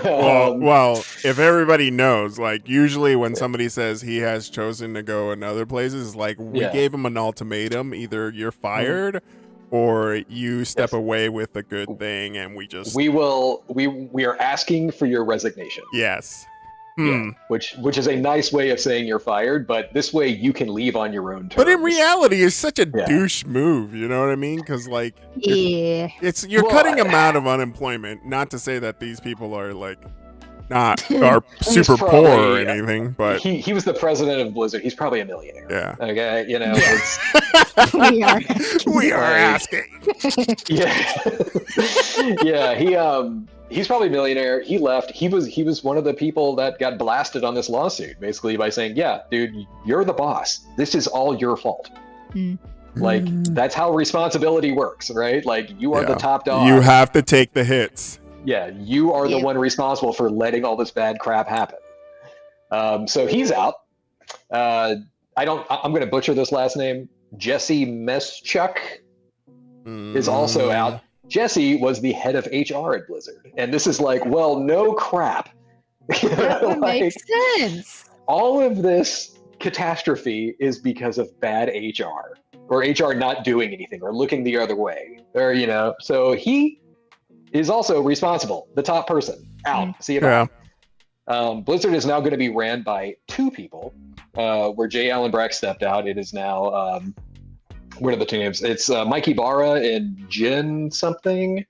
Well, if everybody knows, like usually when somebody says he has chosen to go in other places, like we gave him an ultimatum: either you're fired. Or you step away with a good thing, and we are asking for your resignation. Yes. Yeah, which is a nice way of saying you're fired, but this way you can leave on your own terms. But in reality, it's such a douche move. You know what I mean? Because like, Yeah, you're cutting them out of unemployment. Not to say that these people are like are super poor or anything, but he was the president of Blizzard. He's probably a millionaire. Yeah. Okay. You know. we are asking. Yeah. Yeah. He's probably a millionaire. He left. He was one of the people that got blasted on this lawsuit, basically by saying, "Yeah, dude, you're the boss. This is all your fault." Like that's how responsibility works, right? Like you are the top dog. You have to take the hits. Yeah, you are the one responsible for letting all this bad crap happen. So he's out. I'm going to butcher this last name. Jesse Meschuk is also out. Jesse was the head of HR at Blizzard. And this is like, well, no crap. That would make sense. All of this catastrophe is because of bad HR or HR not doing anything or looking the other way. Or, you know, so he is also responsible. The top person out. See you bye. Blizzard is now going to be ran by two people. Where Jay Allen Brack stepped out, it is now what are the two names? It's Mike Ibarra and Jen something.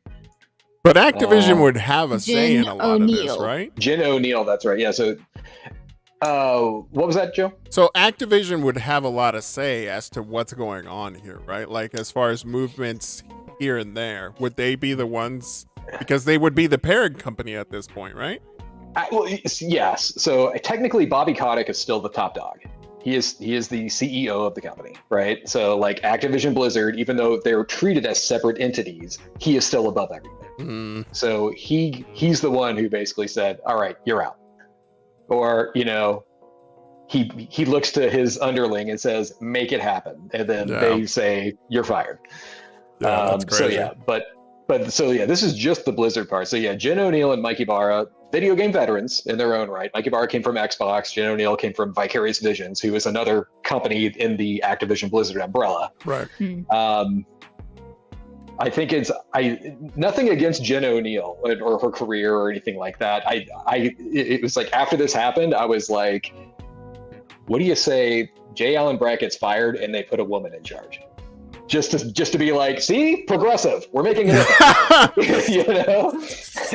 But Activision would have a say in a lot of this, right? Jen O'Neill, that's right. Yeah. So, what was that, Joe? So Activision would have a lot of say as to what's going on here, right? Like as far as movements here and there, would they be the ones? Because they would be the parent company at this point, right? Well, yes. So technically, Bobby Kotick is still the top dog. He is the CEO of the company, right? So like Activision Blizzard, even though they're treated as separate entities, he is still above everything. So he's the one who basically said, "All right, you're out," or you know, he looks to his underling and says, "Make it happen," and then they say, "You're fired." That's crazy. So yeah, but this is just the Blizzard part. So yeah, Jen O'Neill and Mike Ibarra, video game veterans in their own right. Mike Ibarra came from Xbox. Jen O'Neill came from Vicarious Visions, who is another company in the Activision Blizzard umbrella. Right. I think nothing against Jen O'Neill or her career or anything like that. It was like after this happened, I was like, what do you say? Jay Allen Brack gets fired and they put a woman in charge. Just to be like, see, progressive. We're making it. You know?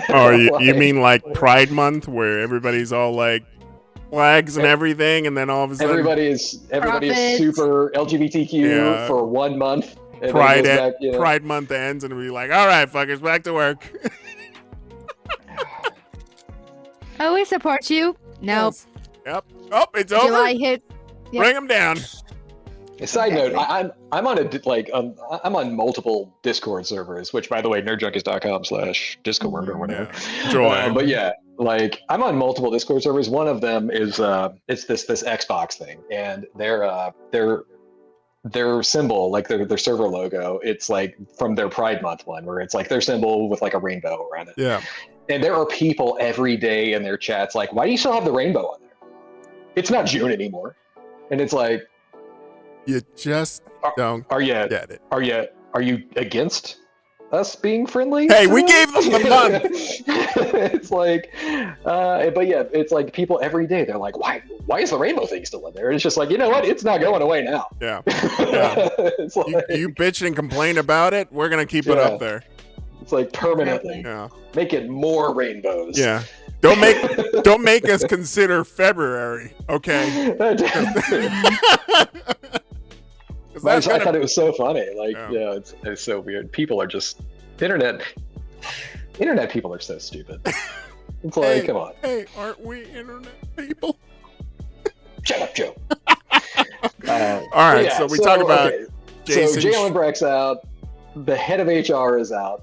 Oh, you mean like Pride Month, where everybody's all like flags and everything, and then all of a sudden everybody is super LGBTQ for 1 month. And Pride Month ends, and we're like, all right, fuckers, back to work. Oh, we support you. Nope. Yep. Oh, it's over. July hits. Yep. Bring them down. Side note, I'm on multiple Discord servers, which by the way, nerdjunkies.com/Discord or whatever. Joy. But yeah, like I'm on multiple Discord servers. One of them is it's this Xbox thing, and their symbol, like their server logo, it's like from their Pride Month one, where it's like their symbol with like a rainbow around it. Yeah. And there are people every day in their chats like, why do you still have the rainbow on there? It's not June anymore. And it's like, you just don't get it. Are you against us being friendly? Hey, we gave them the month. It's like, but yeah, it's like people every day. They're like, why is the rainbow thing still in there? And it's just like, you know what? It's not going away now. Yeah. It's like, you bitch and complain about it. We're gonna keep it up there. It's like permanently. Yeah. Make it more rainbows. Yeah. Don't make us consider February, okay? I thought it was so funny. Like, yeah, it's so weird. People are just internet people are so stupid. It's like, come on. Hey, aren't we internet people? Shut up, Joe. All right, so we talk about Jason. So Jay Allen Brack's out. The head of HR is out.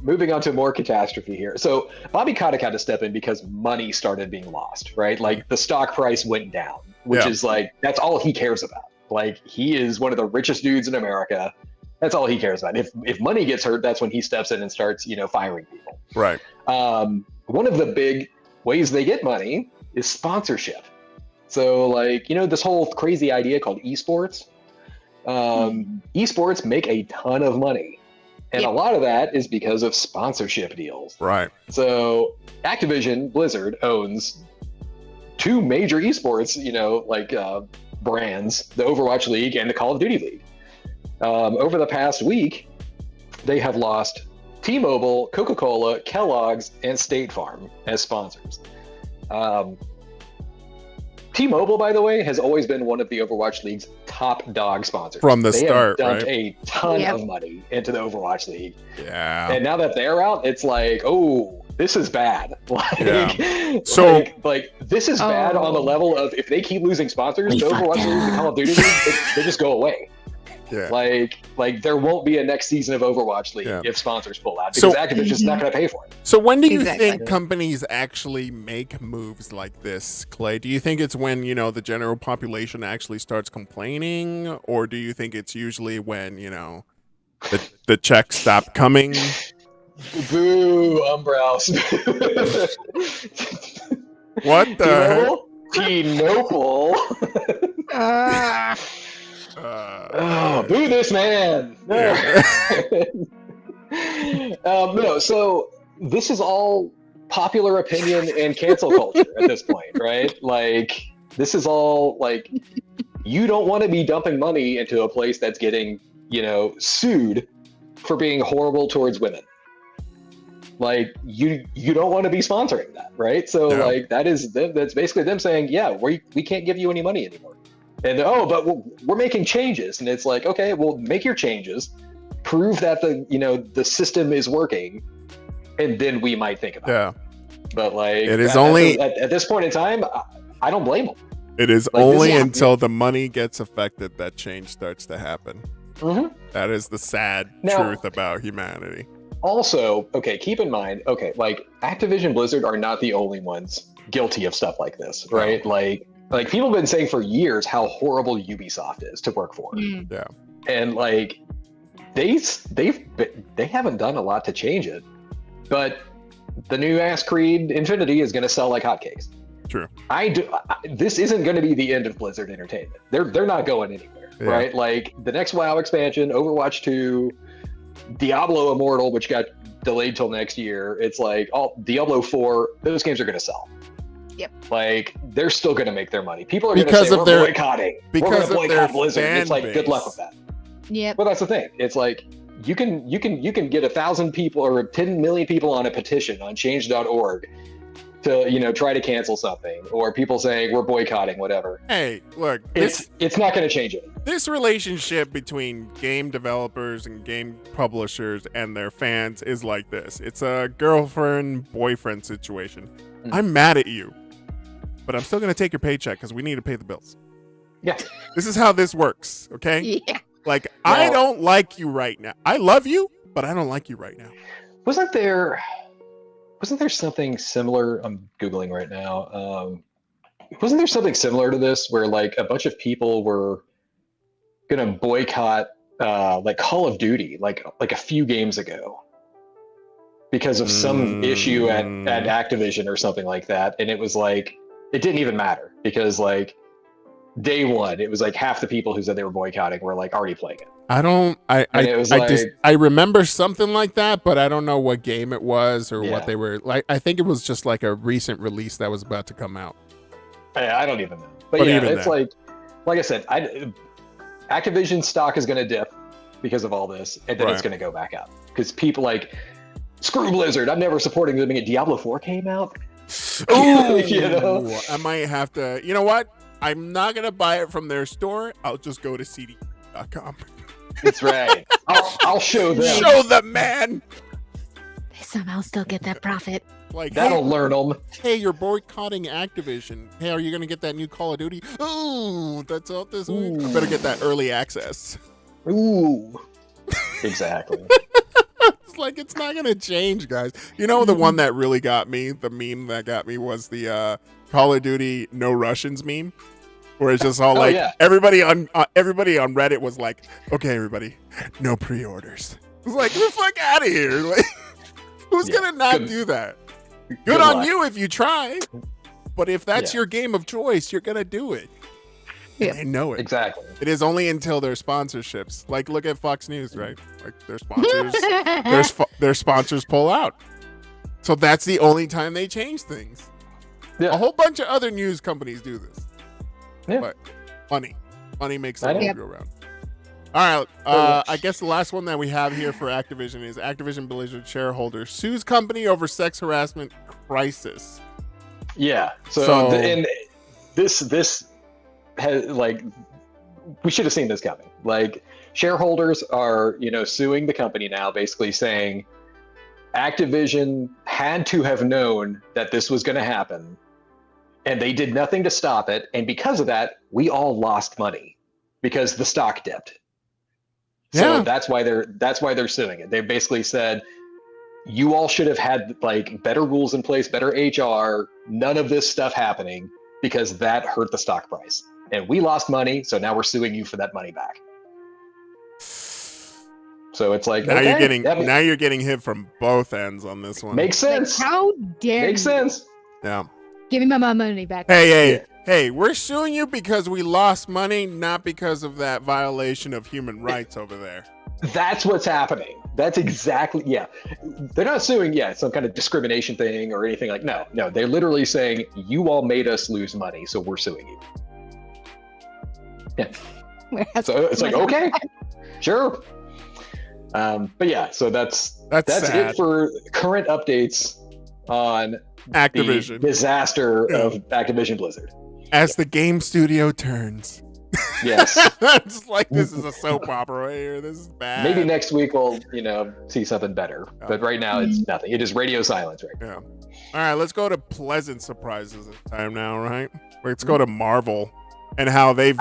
Moving on to more catastrophe here. So Bobby Kotick had to step in because money started being lost, right? Like the stock price went down, which is like, that's all he cares about. Like he is one of the richest dudes in America. That's all he cares about. If money gets hurt, that's when he steps in and starts, firing people. Right. One of the big ways they get money is sponsorship. So like, this whole crazy idea called esports. Esports make a ton of money, and a lot of that is because of sponsorship deals. Right. So Activision Blizzard owns two major esports, brands, the Overwatch League and the Call of Duty League. Over the past week, they have lost T-Mobile, Coca-Cola, Kellogg's, and State Farm as sponsors. T-Mobile, by the way, has always been one of the Overwatch League's top dog sponsors. From the they start, have dumped right? a ton of money into the Overwatch League. Yeah. And now that they're out, it's like, oh, this is bad. So this is bad on the level of if they keep losing sponsors, the Overwatch League, the Call of Duty League, they just go away. Yeah. Like there won't be a next season of Overwatch League if sponsors pull out because Activision's just not going to pay for it. So when do you think companies actually make moves like this, Clay? Do you think it's when, the general population actually starts complaining, or do you think it's usually when, the checks stop coming? Boo, Umbrows. What the T-Noble? Boo this man! No, so this is all popular opinion and cancel culture at this point, right? Like, this is all like, you don't want to be dumping money into a place that's getting, sued for being horrible towards women. Like, you don't want to be sponsoring that, right? So that's basically them saying, yeah, we can't give you any money anymore. And but we're making changes, and it's like, okay, well, make your changes, prove that the system is working, and then we might think about it. But it is only at this point in time, I don't blame them. It is only until the money gets affected that change starts to happen. Mm-hmm. That is the sad truth about humanity. Also, okay, keep in mind, like Activision Blizzard are not the only ones guilty of stuff like this, right? Like people have been saying for years how horrible Ubisoft is to work for. Yeah. And like they haven't done a lot to change it. But the new Ass Creed Infinity is going to sell like hotcakes. True. This isn't going to be the end of Blizzard Entertainment. They're not going anywhere, right? Like the next WoW expansion, Overwatch 2, Diablo Immortal, which got delayed till next year. It's like Diablo 4, those games are going to sell. Yep. Like they're still going to make their money. People are going to say we're boycotting. We're going to boycott Blizzard. It's like good luck with that. Yep. But that's the thing. It's like you can get 1,000 people or 10 million people on a petition on change.org to try to cancel something, or people saying we're boycotting whatever. Hey, look, it's not going to change it. This relationship between game developers and game publishers and their fans is like this. It's a girlfriend-boyfriend situation. I'm mad at you, but I'm still going to take your paycheck because we need to pay the bills. Yeah. This is how this works, okay? Yeah. Like, I don't like you right now. I love you, but I don't like you right now. Wasn't there something similar? I'm Googling right now. Wasn't there something similar to this where like a bunch of people were going to boycott like Call of Duty like a few games ago because of some issue at Activision or something like that? And it was like, it didn't even matter because like day one, it was like half the people who said they were boycotting were like already playing it. I remember something like that, but I don't know what game it was or what they were like. I think it was just like a recent release that was about to come out. I don't even know. But yeah, it's then, like I said, Activision stock is going to dip because of all this, and then it's going to go back up because people like, screw Blizzard. I'm never supporting them. Diablo 4 came out. Ooh, I might have to. You know what? I'm not going to buy it from their store. I'll just go to CD.com. That's right. I'll show them. Show them, man. They somehow still get that profit. Like that'll learn them. Hey, you're boycotting Activision. Hey, are you gonna get that new Call of Duty? Ooh, that's out this week. I better get that early access. Ooh, exactly. It's like it's not gonna change, guys. You know the one that really got me, the meme that got me was the Call of Duty No Russians meme. Where it's just all everybody on Reddit was like, okay, everybody, no pre-orders. It's like, get the fuck out of here. Like, who's gonna not do that? Good on you if you try. But if that's your game of choice, you're gonna do it. Yeah. They know it. Exactly. It is only until their sponsorships. Like, look at Fox News, right? Like their sponsors their sponsors pull out. So that's the only time they change things. Yeah. A whole bunch of other news companies do this. Yeah. But money makes the I know. world go round. All right. I guess the last one that we have here for Activision is Activision Blizzard shareholder sues company over sex harassment crisis. Yeah. And this has like, we should have seen this coming. Like, shareholders are, suing the company now, basically saying Activision had to have known that this was going to happen, and they did nothing to stop it. And because of that, we all lost money because the stock dipped. So that's why they're suing it. They basically said, you all should have had like better rules in place, better HR, none of this stuff happening, because that hurt the stock price. And we lost money, so now we're suing you for that money back. So it's like, now okay, you're getting hit from both ends on this one. Makes sense. Like, how dare Makes you? sense. Yeah. Give me my money back. Hey, we're suing you because we lost money, not because of that violation of human rights over there. That's what's happening. That's exactly, yeah. They're not suing, some kind of discrimination thing or anything like, no. They're literally saying, you all made us lose money, so we're suing you. Yeah. So it's like, okay, sure. But yeah, so that's sad. it for current updates on Activision. the disaster of Activision Blizzard. As the game studio turns. Yes. It's like, this is a soap opera right here. This is bad. Maybe next week we'll, see something better. But right now it's nothing. It is radio silence right now. Yeah. All right, let's go to pleasant surprises this time now, right? Let's go to Marvel and how they've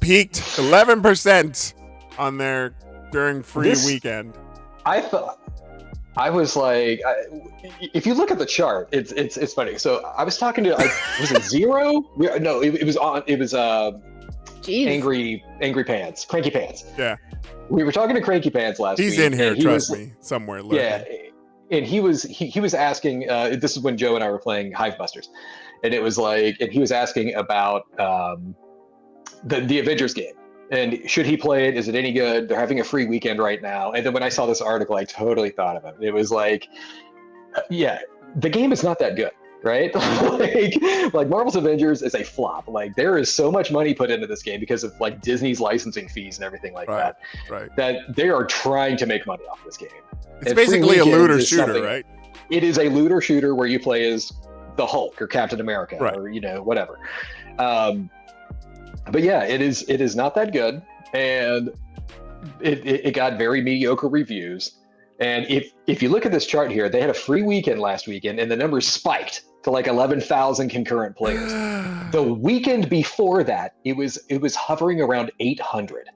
peaked 11% on their during free weekend. I was like, if you look at the chart, it's funny. So I was talking to, was it Zero? No, it was Angry Pants, Cranky Pants. Yeah. We were talking to Cranky Pants last week. He's in here, trust me, somewhere. Yeah, and he was asking. This is when Joe and I were playing Hive Busters, and it was like, and he was asking about the Avengers game. And should he play it? Is it any good? They're having a free weekend right now. And then when I saw this article, I totally thought of it. It was like, the game is not that good, right? like Marvel's Avengers is a flop. Like, there is so much money put into this game because of like Disney's licensing fees and everything like that. Right. That they are trying to make money off this game. It's basically a looter shooter, right? It is a looter shooter where you play as the Hulk or Captain America or whatever. But yeah, it is not that good, and it got very mediocre reviews. And if you look at this chart here, they had a free weekend last weekend, and the numbers spiked to like 11,000 concurrent players. The weekend before that, it was hovering around 800.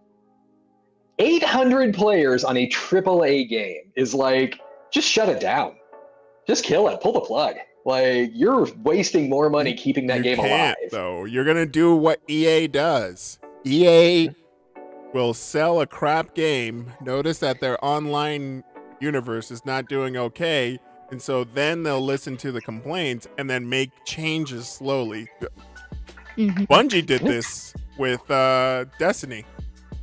800 players on a AAA game is like, just shut it down, just kill it, pull the plug. Like, you're wasting more money keeping that game alive. Though you're gonna do what EA does. EA will sell a crap game. Notice that their online universe is not doing okay, and so then they'll listen to the complaints and then make changes slowly. Bungie did this with Destiny.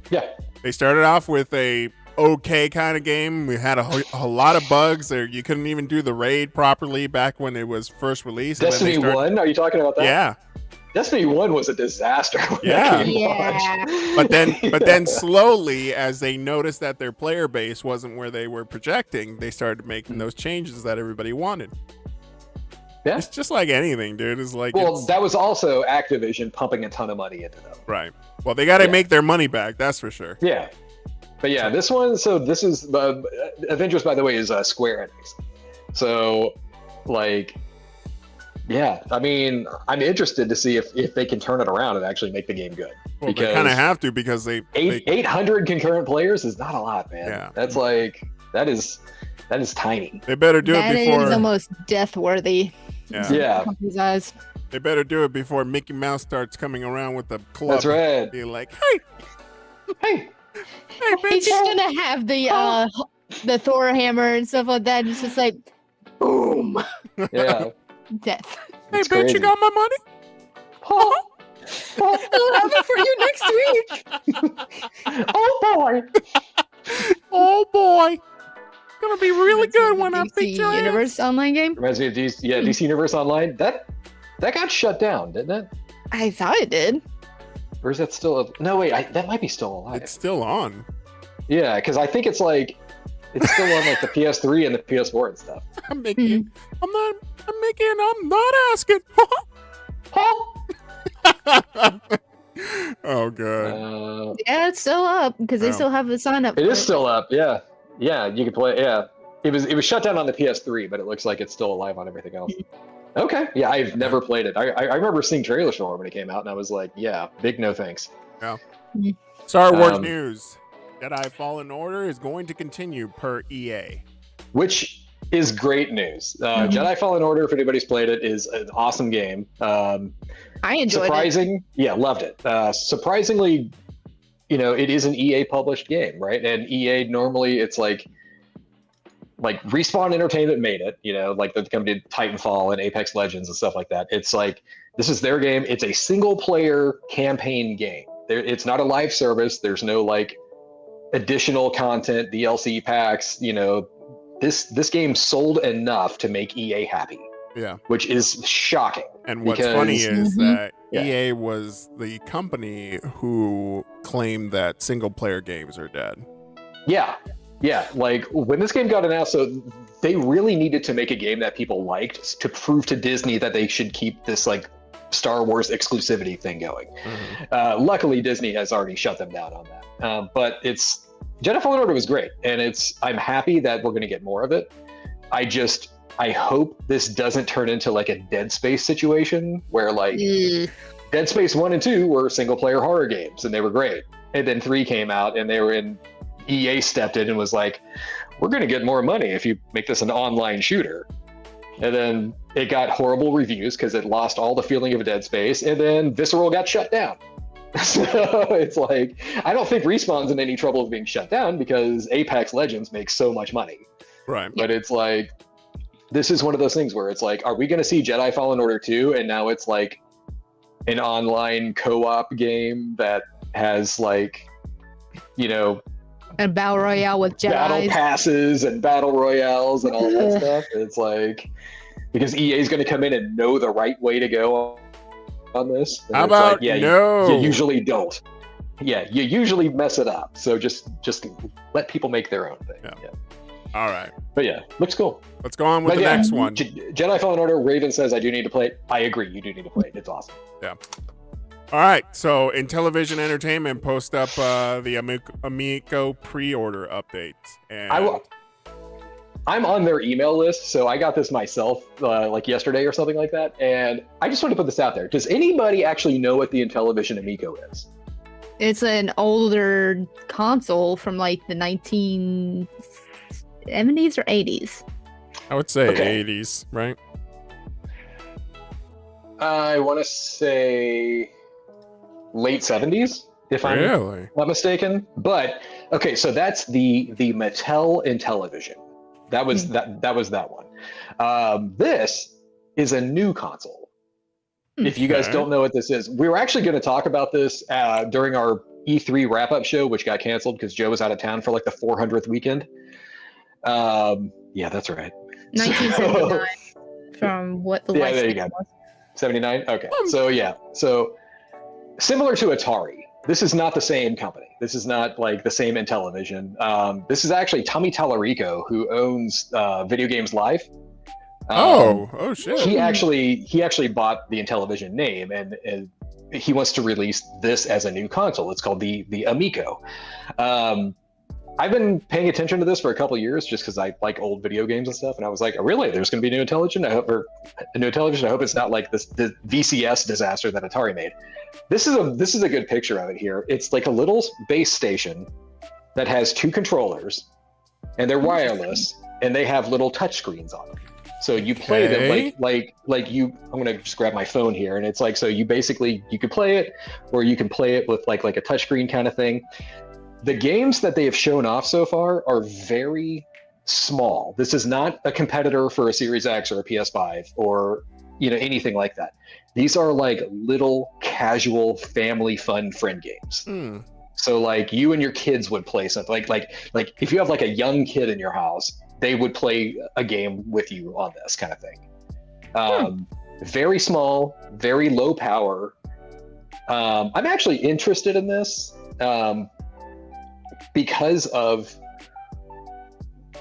Yeah, they started off with a okay kind of game. We had a lot of bugs there. You couldn't even do the raid properly back when it was first released. Destiny 1, are you talking about that? Yeah. Destiny 1 was a disaster. But then slowly, as they noticed that their player base wasn't where they were projecting, they started making those changes that everybody wanted. Yeah. It's just like anything, dude. It's like, that was also Activision pumping a ton of money into them. Right. Well, they got to make their money back. That's for sure. Yeah. But yeah, this one, so this is, Avengers, by the way, is Square Enix. So, like, yeah, I mean, I'm interested to see if they can turn it around and actually make the game good. Well, they kind of have to, because 800 concurrent players is not a lot, man. Yeah. That's like, that is tiny. They better do it before. That is almost death-worthy. Yeah. Company's eyes. They better do it before Mickey Mouse starts coming around with the club. That's right. Be like, hey, bitch. He's just gonna have the Thor hammer and stuff like that. It's just like, boom. Yeah. Death. Hey, It's bitch, crazy. you got my money? I'll have it for you next week. Oh boy. Oh boy. Gonna be really good when I beat your Universe online game. Reminds me of DC Universe Online. That That got shut down, didn't it? I thought it did. Or is that still? No, wait. That might be still alive. It's still on. Yeah, because I think it's still on like the PS3 and the PS4 and stuff. I'm not asking. Oh god. Yeah, it's still up because they still have the sign up. It is still up. Yeah, you can play. Yeah, it was shut down on the PS3, but it looks like it's still alive on everything else. Okay, yeah, I've never played it. I remember seeing trailers for it when it came out, and I was like, yeah, big no thanks. Yeah. Star Wars news: Jedi Fallen Order is going to continue per EA, which is great news. Jedi Fallen Order, if anybody's played it, is an awesome game. I enjoyed it. Yeah, loved it. Surprisingly, it is an EA published game, right? And EA normally it's like Respawn Entertainment made it, like the company did Titanfall and Apex Legends and stuff like that. It's like, this is their game. It's a single player campaign game. It's not a live service. There's no like additional content, DLC packs. This game sold enough to make EA happy. Yeah, which is shocking. And what's funny is that EA was the company who claimed that single player games are dead. Yeah, like when this game got announced, so they really needed to make a game that people liked to prove to Disney that they should keep this like Star Wars exclusivity thing going. Luckily, Disney has already shut them down on that. But Jedi Fallen Order was great, and I'm happy that we're going to get more of it. I hope this doesn't turn into like a Dead Space situation where like Dead Space 1 and 2 were single player horror games and they were great. And then 3 came out and EA stepped in and was like, we're going to get more money if you make this an online shooter. And then it got horrible reviews because it lost all the feeling of a Dead Space, and then Visceral got shut down. So it's like, I don't think Respawn's in any trouble of being shut down because Apex Legends makes so much money. Right. But it's like, this is one of those things where it's like, are we going to see Jedi Fallen Order 2 and now it's like an online co-op game that has like, a battle royale with Jedi battle passes and battle royales and all that stuff? It's like, because EA is going to come in and know the right way to go on this. And how about you usually don't. Yeah, you usually mess it up. So just let people make their own thing. Yeah. All right. But yeah, looks cool. Let's go on with the next one. Jedi Fallen Order, Raven says, I do need to play it. I agree, you do need to play it. It's awesome. Yeah. All right. So Intellivision Entertainment post up the Amico pre-order update. And I'm on their email list, so I got this myself like yesterday or something like that. And I just want to put this out there. Does anybody actually know what the Intellivision Amico is? It's an older console from like the 1970s or 80s. I would say 80s, right? I want to say late 70s, if I'm not mistaken. But okay, so that's the Mattel Intellivision. That was that one. This is a new console. If you guys don't know what this is, we were actually going to talk about this during our E3 wrap-up show, which got canceled because Joe was out of town for like the 400th weekend. Yeah, that's right. 1979 from what the there you go. 79? Okay. So similar to Atari, this is not the same company. This is not like the same Intellivision. This is actually Tommy Tallarico, who owns Video Games Live. Shit. He actually bought the Intellivision name, and he wants to release this as a new console. It's called the Amico. I've been paying attention to this for a couple of years just because I like old video games and stuff, and I was like, oh, really? There's going to be a new Intellivision? I hope it's not like the VCS disaster that Atari made. This is a good picture of it here. It's like a little base station that has 2 controllers, and they're wireless, and they have little touch screens on them. So you play them like you. I'm gonna just grab my phone here, and it's like, so you could play it, or you can play it with like a touchscreen kind of thing. The games that they have shown off so far are very small. This is not a competitor for a Series X or a PS5 or anything like that. These are like little casual family fun friend games. So like you and your kids would play something like if you have like a young kid in your house, they would play a game with you on this kind of thing. very small, very low power. I'm actually interested in this because of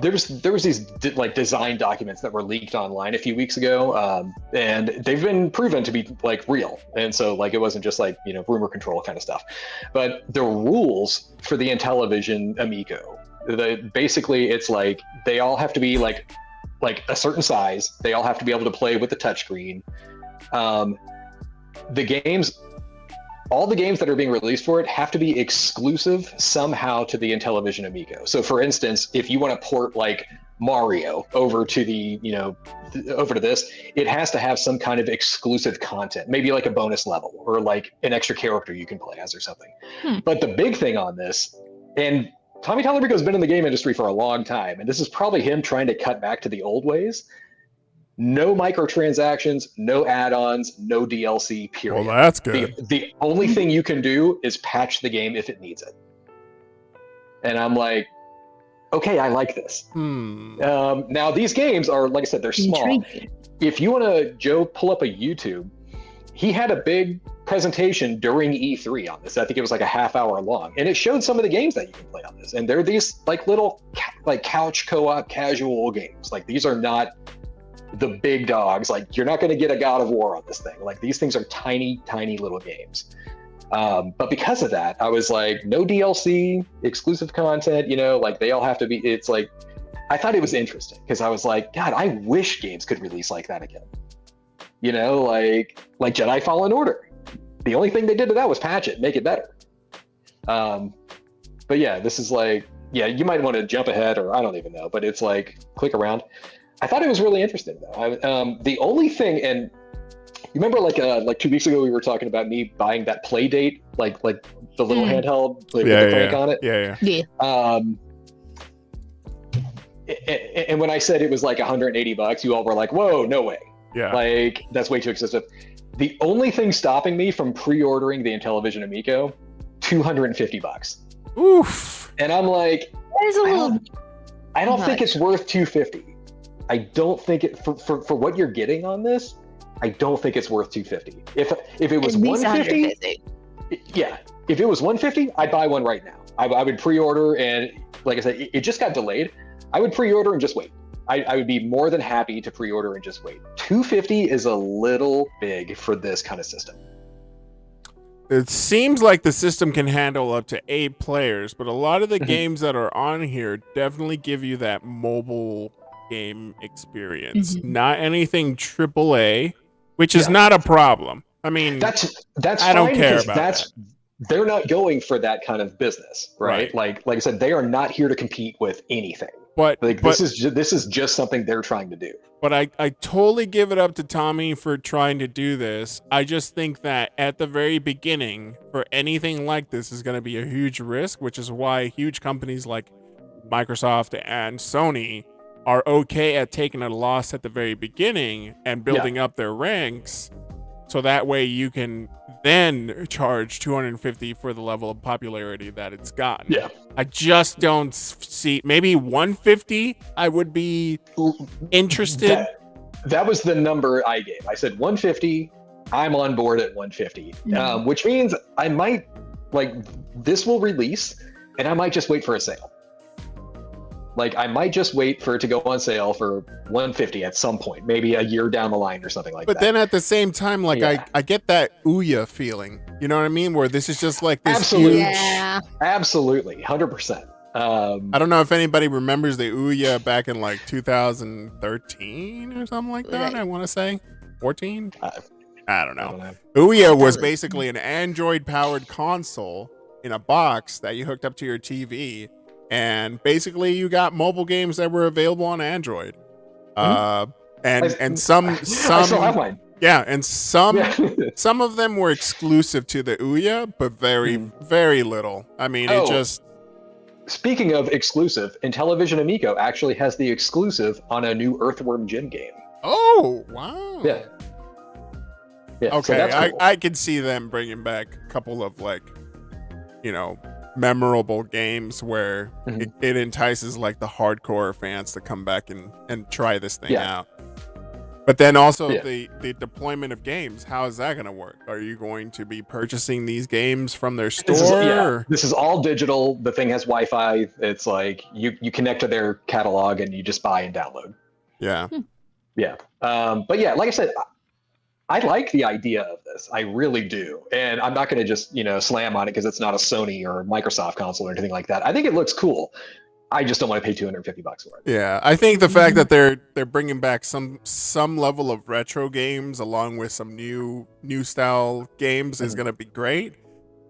there was these like design documents that were leaked online a few weeks ago, and they've been proven to be like real, and so like it wasn't just like rumor control kind of stuff. But the rules for the Intellivision Amico, basically it's like they all have to be like a certain size. They all have to be able to play with the touchscreen. All the games that are being released for it have to be exclusive somehow to the Intellivision Amico. So for instance, if you want to port like Mario over to over to this, it has to have some kind of exclusive content, maybe like a bonus level or like an extra character you can play as or something. But the big thing on this, and Tommy Tallarico's been in the game industry for a long time, and this is probably him trying to cut back to the old ways. No microtransactions, no add-ons, no DLC, period. Well, that's good. The only thing you can do is patch the game if it needs it. And I'm like, okay, I like this. Now, these games are, like I said, they're small. Intriguing. If you want to, Joe, pull up a YouTube, he had a big presentation during E3 on this. I think it was like a half hour long. And it showed some of the games that you can play on this. And they're these like little like couch co-op casual games. Like these are not the big dogs. Like you're not going to get a God of War on this thing. Like these things are tiny little games. But because of that, I was like, no DLC, exclusive content, like they all have to be. It's like, I thought it was interesting because I was like, God, I wish games could release like that again. Like Jedi Fallen Order. The only thing they did to that was patch it, make it better. But yeah, this is like, yeah, you might want to jump ahead, or I don't even know, but it's like click around. I thought it was really interesting though. The only thing, and you remember like 2 weeks ago we were talking about me buying that Playdate, like the little handheld with the crank on it. Yeah. And when I said it was like $180, you all were like, "Whoa, no way!" Yeah. Like that's way too expensive. The only thing stopping me from pre-ordering the Intellivision Amico, $250. Oof. And I'm like, There's a little. I don't think it's worth $250. I don't think it for what you're getting on this. I don't think it's worth $250. If it was $150, yeah. If it was $150, I'd buy one right now. I would pre-order, and like I said, it just got delayed. I would pre-order and just wait. I would be more than happy to pre-order and just wait. $250 is a little big for this kind of system. It seems like the system can handle up to 8 players, but a lot of the games that are on here definitely give you that mobile game experience. Not anything AAA, which is not a problem. I mean, that's I don't care about that. They're not going for that kind of business, right? Like I said, they are not here to compete with anything. But this is just something they're trying to do. But I totally give it up to Tommy for trying to do this. I just think that at the very beginning, for anything like this is going to be a huge risk, which is why huge companies like Microsoft and Sony are okay at taking a loss at the very beginning and building up their ranks. So that way you can then charge $250 for the level of popularity that it's gotten. Yeah. I just don't see, maybe $150 I would be interested. That was the number I gave. I said $150. I'm on board at $150, which means I might, like, this will release and I might just wait for a sale. Like, I might just wait for it to go on sale for $150 at some point, maybe a year down the line or something like that. But then at the same time, like, I get that Ouya feeling. You know what I mean? Where this is just like this Absolutely. huge... Absolutely. 100%. I don't know if anybody remembers the Ouya back in, like, 2013 or something like that, I want to say. 14? I don't know. Ouya was basically an Android-powered console in a box that you hooked up to your TV. And basically, you got mobile games that were available on Android, and some I still have mine. Yeah, and some of them were exclusive to the Ouya, but very little. I mean, it just. Speaking of exclusive, Intellivision Amico actually has the exclusive on a new Earthworm Jim game. Oh wow! Yeah. Okay, so that's cool. I could see them bringing back a couple of memorable games where it entices like the hardcore fans to come back and try this thing out. But then also Yeah. the deployment of games, how is that going to work? Are you going to be purchasing these games from their store? This is all digital. The thing has Wi-Fi. It's like you connect to their catalog and you just buy and download. Yeah. Yeah. But yeah, like I said, I like the idea of this. I really do. And I'm not going to just, slam on it because it's not a Sony or Microsoft console or anything like that. I think it looks cool. I just don't want to pay $250 for it. Yeah, I think the fact that they're bringing back some level of retro games along with some new style games is going to be great.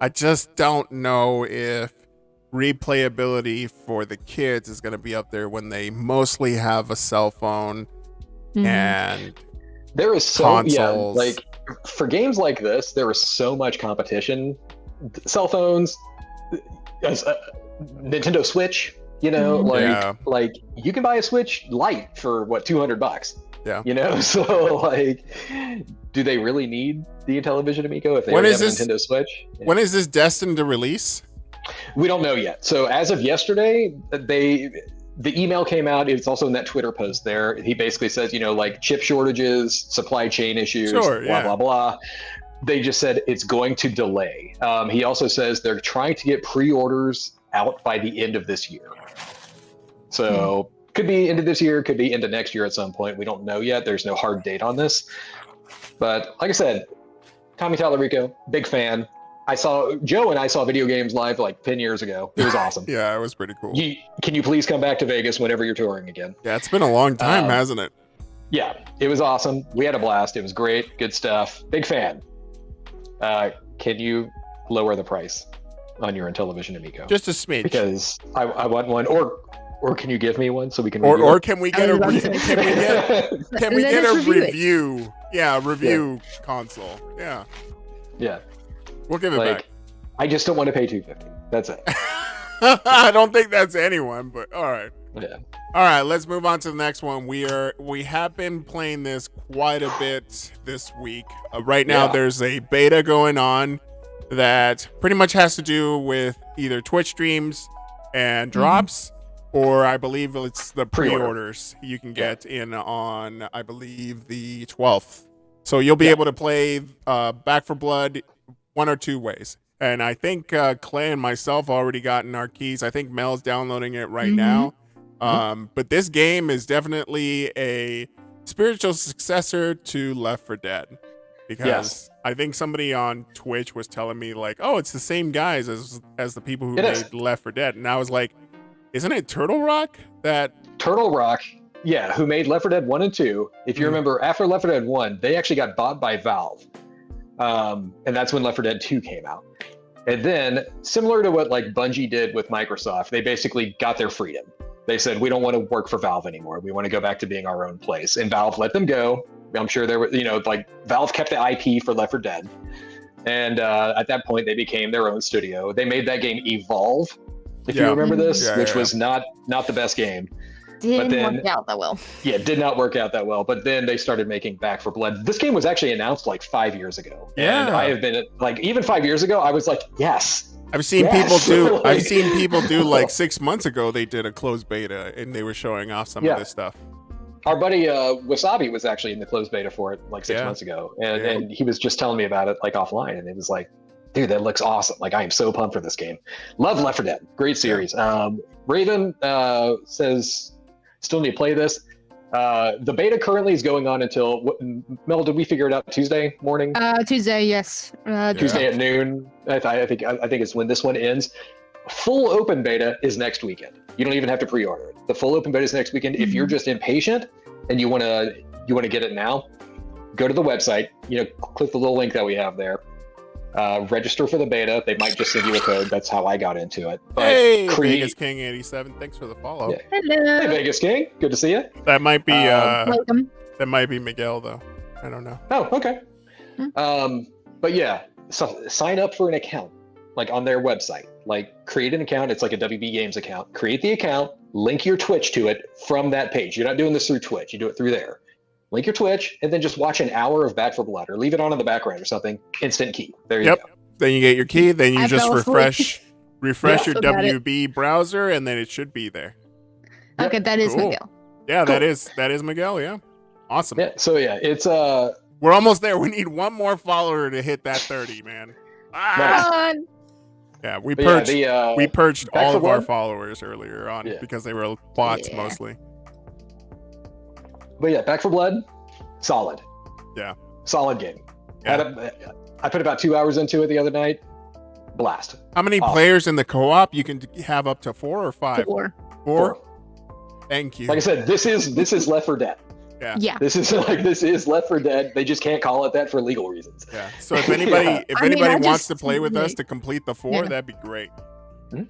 I just don't know if replayability for the kids is going to be up there when they mostly have a cell phone and there is so consoles. like for games like this, there is so much competition. Cell phones, Nintendo Switch. Like you can buy a Switch Lite for what, $200? Yeah. So like, do they really need the Intellivision Amico if they already have a Nintendo Switch? Yeah. When is this destined to release? We don't know yet. So as of yesterday, the email came out. It's also in that Twitter post there. He basically says, like chip shortages, supply chain issues, blah, blah. They just said it's going to delay. He also says they're trying to get pre-orders out by the end of this year. So could be into this year, could be into next year at some point. We don't know yet. There's no hard date on this. But like I said, Tommy Tallarico, big fan. Joe and I saw video games live like 10 years ago. It was awesome. Yeah, it was pretty cool. Can you please come back to Vegas whenever you're touring again? Yeah, it's been a long time, hasn't it? Yeah, it was awesome. We had a blast. It was great. Good stuff. Big fan. Can you lower the price on your Intellivision Amico? Just a smidge. Because I want one, or can you give me one so we can or can we get can we get a review? Yeah, review console. Yeah. Yeah. We'll give it back. I just don't want to pay $250. That's it. I don't think that's anyone, but all right. Yeah. All right, let's move on to the next one. We have been playing this quite a bit this week. Right now, there's a beta going on that pretty much has to do with either Twitch streams and drops, or I believe it's the pre-orders you can get in on, I believe, the 12th. So you'll be able to play Back 4 Blood one or two ways. And I think Clay and myself already gotten our keys. I think Mel's downloading it right now. But this game is definitely a spiritual successor to Left 4 Dead. Because I think somebody on Twitch was telling me like, oh, it's the same guys as the people who made Left 4 Dead. And I was like, isn't it Turtle Rock? Turtle Rock, who made Left 4 Dead 1 and 2. If you remember, after Left 4 Dead 1, they actually got bought by Valve. And that's when Left 4 Dead 2 came out. And then, similar to what like Bungie did with Microsoft, they basically got their freedom. They said, we don't want to work for Valve anymore. We want to go back to being our own place. And Valve let them go. I'm sure there were, Valve kept the IP for Left 4 Dead. And at that point, they became their own studio. They made that game Evolve, if you remember this, which was not the best game. Didn't work out that well. Yeah, did not work out that well. But then they started making Back 4 Blood. This game was actually announced like 5 years ago. Yeah. And I have been like, even 5 years ago, I was like, yes. I've seen people do. I've seen people do like 6 months ago. They did a closed beta and they were showing off some of this stuff. Our buddy Wasabi was actually in the closed beta for it like 6 months ago, and he was just telling me about it like offline, and it was like, dude, that looks awesome. Like, I am so pumped for this game. Love Left 4 Dead. Great series. Raven says, still need to play this. The beta currently is going on until, Mel, did we figure it out Tuesday morning? Tuesday, yes. Tuesday at noon. I think it's when this one ends. Full open beta is next weekend. You don't even have to pre-order it. The full open beta is next weekend. If you're just impatient and you want to get it now, go to the website. Click the little link that we have there. Register for the beta. They might just send you a code. That's how I got into it. But hey, Vegas King 87. Thanks for the follow. Yeah. Hello. Hey, Vegas King. Good to see you. That might be welcome. That might be Miguel though. I don't know. Oh, okay. But yeah, so sign up for an account like on their website. Like, create an account. It's like a WB Games account. Create the account. Link your Twitch to it from that page. You're not doing this through Twitch. You do it through there. Link your Twitch, and then just watch an hour of Back 4 Blood, or leave it on in the background or something. Instant key. There you go. Then you get your key. Then you I just fell refresh your Still got it. WB browser, and then it should be there. Okay, that is Cool. Miguel. Yeah, Cool. that is Miguel. Yeah, Awesome. Yeah. So yeah, it's We're almost there. We need one more follower to hit that 30, man. Nice. Come on. Yeah, we but purged. yeah, We purged Back all for of our Blood? followers earlier on Yeah. because they were bots Yeah. mostly. But yeah, Back for Blood, solid. Yeah. Solid game. Yeah. I put about 2 hours into it the other night. Blast. How many Awesome. players in the co-op? You can have up to 4 or 5. 4. 4? Thank you. Like I said, this is Left 4 Dead. Yeah. This is Left 4 Dead. They just can't call it that for legal reasons. Yeah. So if anybody Yeah. if I mean, anybody I wants just- to play with us like- to complete the 4, Yeah. that'd be great.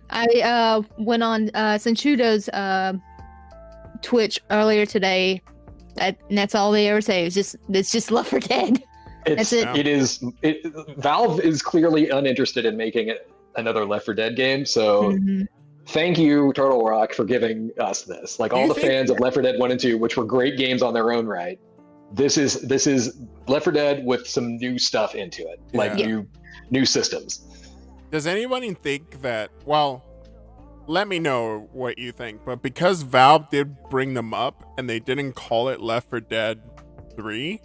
I went on Sanchudo's Twitch earlier today. And that's all they ever say. It's just Left 4 Dead. It's, That's it. Valve is clearly uninterested in making it another Left 4 Dead game. So Mhm. thank you, Turtle Rock, for giving us this. Like Do all you the think- fans of Left 4 Dead 1 and 2, which were great games on their own right. This is Left 4 Dead with some new stuff into it, like Yeah. new systems. Does anybody think that, well, let me know what you think, but because Valve did bring them up and they didn't call it Left 4 Dead 3,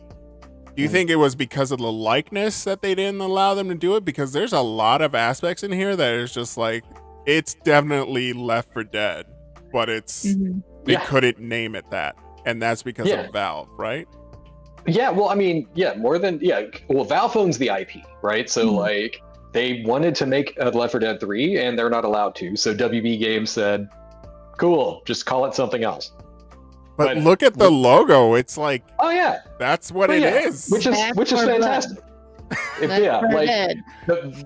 do you think it was because of the likeness that they didn't allow them to do it? Because there's a lot of aspects in here that is just like, it's definitely Left 4 Dead, but it's Mhm. they Yeah. couldn't name it that. And that's because Yeah. of Valve, right? Yeah, well, I mean, well, Valve owns the IP, right? So Mhm. like they wanted to make a Left 4 Dead 3 and they're not allowed to. So WB Games said, "Cool, just call it something else." But But- look at the logo. It's like, Oh yeah, that's what But it yeah, is. which is Back which is 4 Blood. fantastic. Left Yeah, 4 like Dead.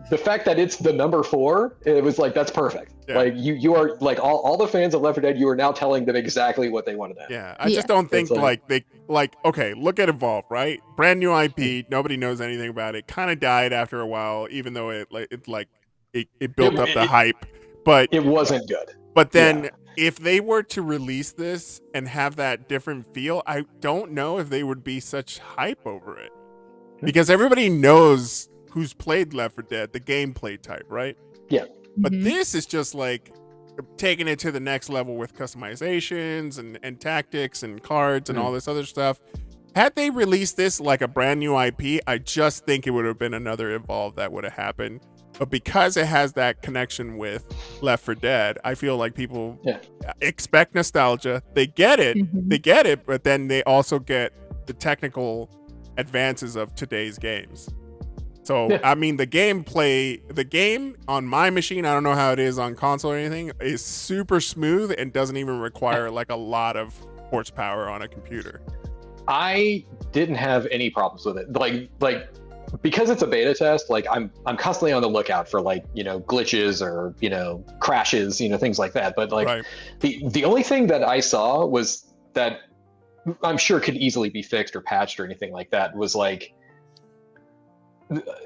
the fact that it's the number 4, it was like that's perfect. Yeah. Like you are like all the fans of Left 4 Dead, you are now telling them exactly what they want to know. Yeah, I Yeah. just don't think It's like they okay, look at Evolve, right? Brand new IP, nobody knows anything about it. Kind of died after a while, even though it built up the hype. But It wasn't good. then yeah. if they were to release this and have that different feel, I don't know if they would be such hype over it. Because everybody knows who's played Left 4 Dead, the gameplay type, right? But Mhm. this is just like taking it to the next level with customizations and tactics and cards and all this other stuff. Had they released this like a brand new IP, I just think it would have been another Evolve that would have happened. But because it has that connection with Left 4 Dead, I feel like people expect nostalgia. They get it. Mhm. They get it, but then they also get the technical advances of today's games. So, Yeah. I mean, the game on my machine, I don't know how it is on console or anything, is super smooth and doesn't even require like a lot of horsepower on a computer. I didn't have any problems with it. Like because it's a beta test, like I'm constantly on the lookout for like, glitches or, crashes, things like that. But like Right. the only thing that I saw was that I'm sure could easily be fixed or patched or anything like that was like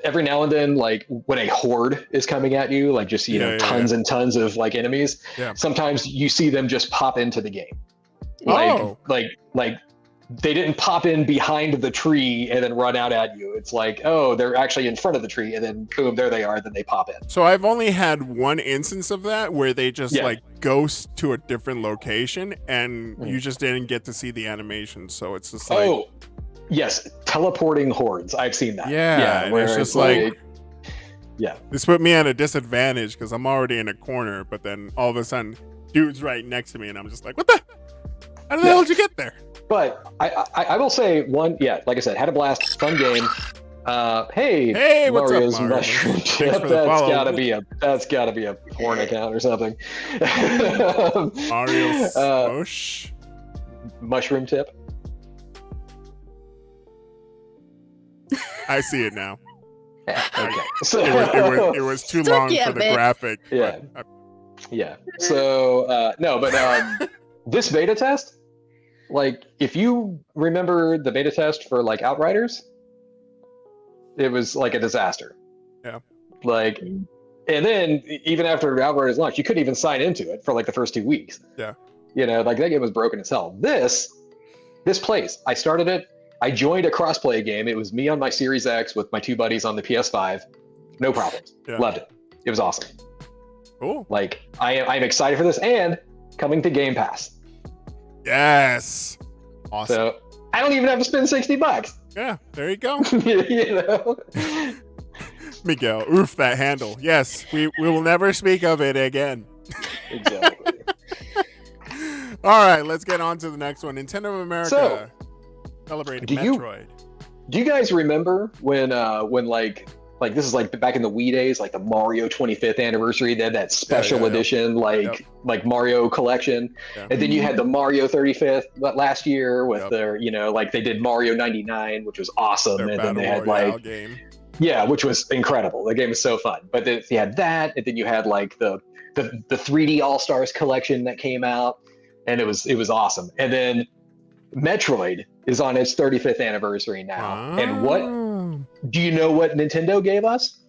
every now and then, like when a horde is coming at you, like just, tons and tons of like enemies, sometimes you see them just pop into the game. Like they didn't pop in behind the tree and then run out at you. It's like, oh, they're actually in front of the tree and then boom, there they are. Then they pop in. So I've only had one instance of that where they just Yeah. like ghost to a different location and you just didn't get to see the animation. So it's just like, Oh, yes, teleporting hordes. I've seen that. Yeah, and where it's just like- yeah, this put me at a disadvantage because I'm already in a corner, but then all of a sudden, dude's right next to me, and I'm just like, what the? How the hell did you get there? but I will say one, like I said, had a blast, fun game. Hey, what's up, Mario's Mario? mushroom Thanks chip. for the That's follow. gotta be a porn account or something. Mario Smush? Mushroom tip. I see it now. Okay, so It was too Took long you a for the bit. graphic. Yeah. but Yeah. So no, but this beta test, like if you remember the beta test for like Outriders, it was like a disaster. Yeah. Like, and then even after Outriders launched, you couldn't even sign into it for like the first 2 weeks. Yeah. Like that game was broken as hell. This plays. I started it. I joined a crossplay game. It was me on my Series X with my 2 buddies on the PS5. No problems. Yeah. Loved it. It was awesome. Cool. Like I'm excited for this and coming to Game Pass. Yes. Awesome. So I don't even have to spend $60. Yeah, there you go. You know? Miguel, oof, that handle. Yes, we will never speak of it again. Exactly. All right, let's get on to the next one. Nintendo of America So, celebrating do you- Metroid. Do you guys remember when like this is like back in the Wii days, like the Mario 25th anniversary, they had that special edition like Mario collection, and then you had the Mario 35th last year with their, you know, like they did Mario 99, which was awesome, Their and then they had Royale like game. yeah, which was incredible. The game was so fun. But then you had that, and then you had like the 3D All Stars collection that came out, and it was awesome. And then Metroid is on its 35th anniversary now. And what do you know what Nintendo gave us?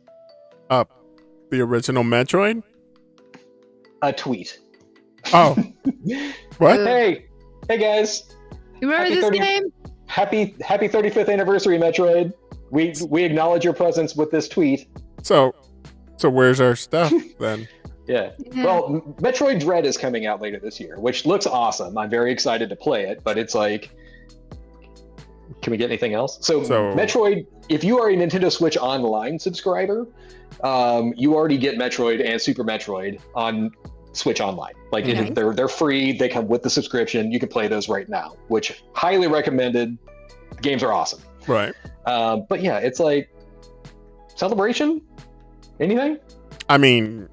The original Metroid? A tweet. Oh. What? Hey guys. You remember this game? Happy 35th anniversary, Metroid. We acknowledge your presence with this tweet. So where's our stuff then? Yeah. Well, Metroid Dread is coming out later this year, which looks awesome. I'm very excited to play it, but it's like, can we get anything else? So Metroid, if you are a Nintendo Switch Online subscriber, you already get Metroid and Super Metroid on Switch Online. Like they're free. They come with the subscription. You can play those right now, which highly recommended. The games are awesome. Right. But yeah, it's like celebration. Anything? I mean,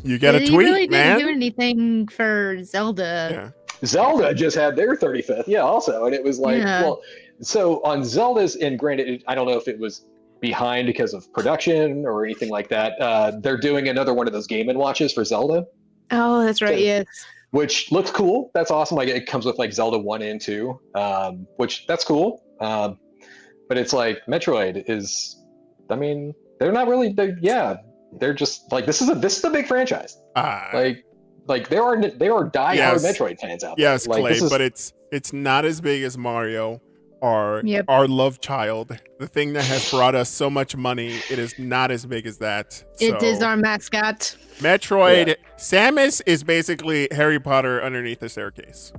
you get a tweet, you really man. didn't do anything for Zelda. Yeah. Zelda just had their 35th, also, and it was like, well, so on Zelda's, and granted, I don't know if it was behind because of production or anything like that. They're doing another one of those Game & Watches for Zelda. Oh, that's right, yes. Which looks cool. That's awesome. Like it comes with like Zelda 1 and 2, which that's cool. But it's like Metroid is, I mean, they're not really. They're just like this is a big franchise. Like there are diehard Metroid fans out there. Yes, like, Clay, but it's not as big as Mario, our love child, the thing that has brought us so much money. It is not as big as that. It is our mascot. Metroid. Samus is basically Harry Potter underneath the staircase.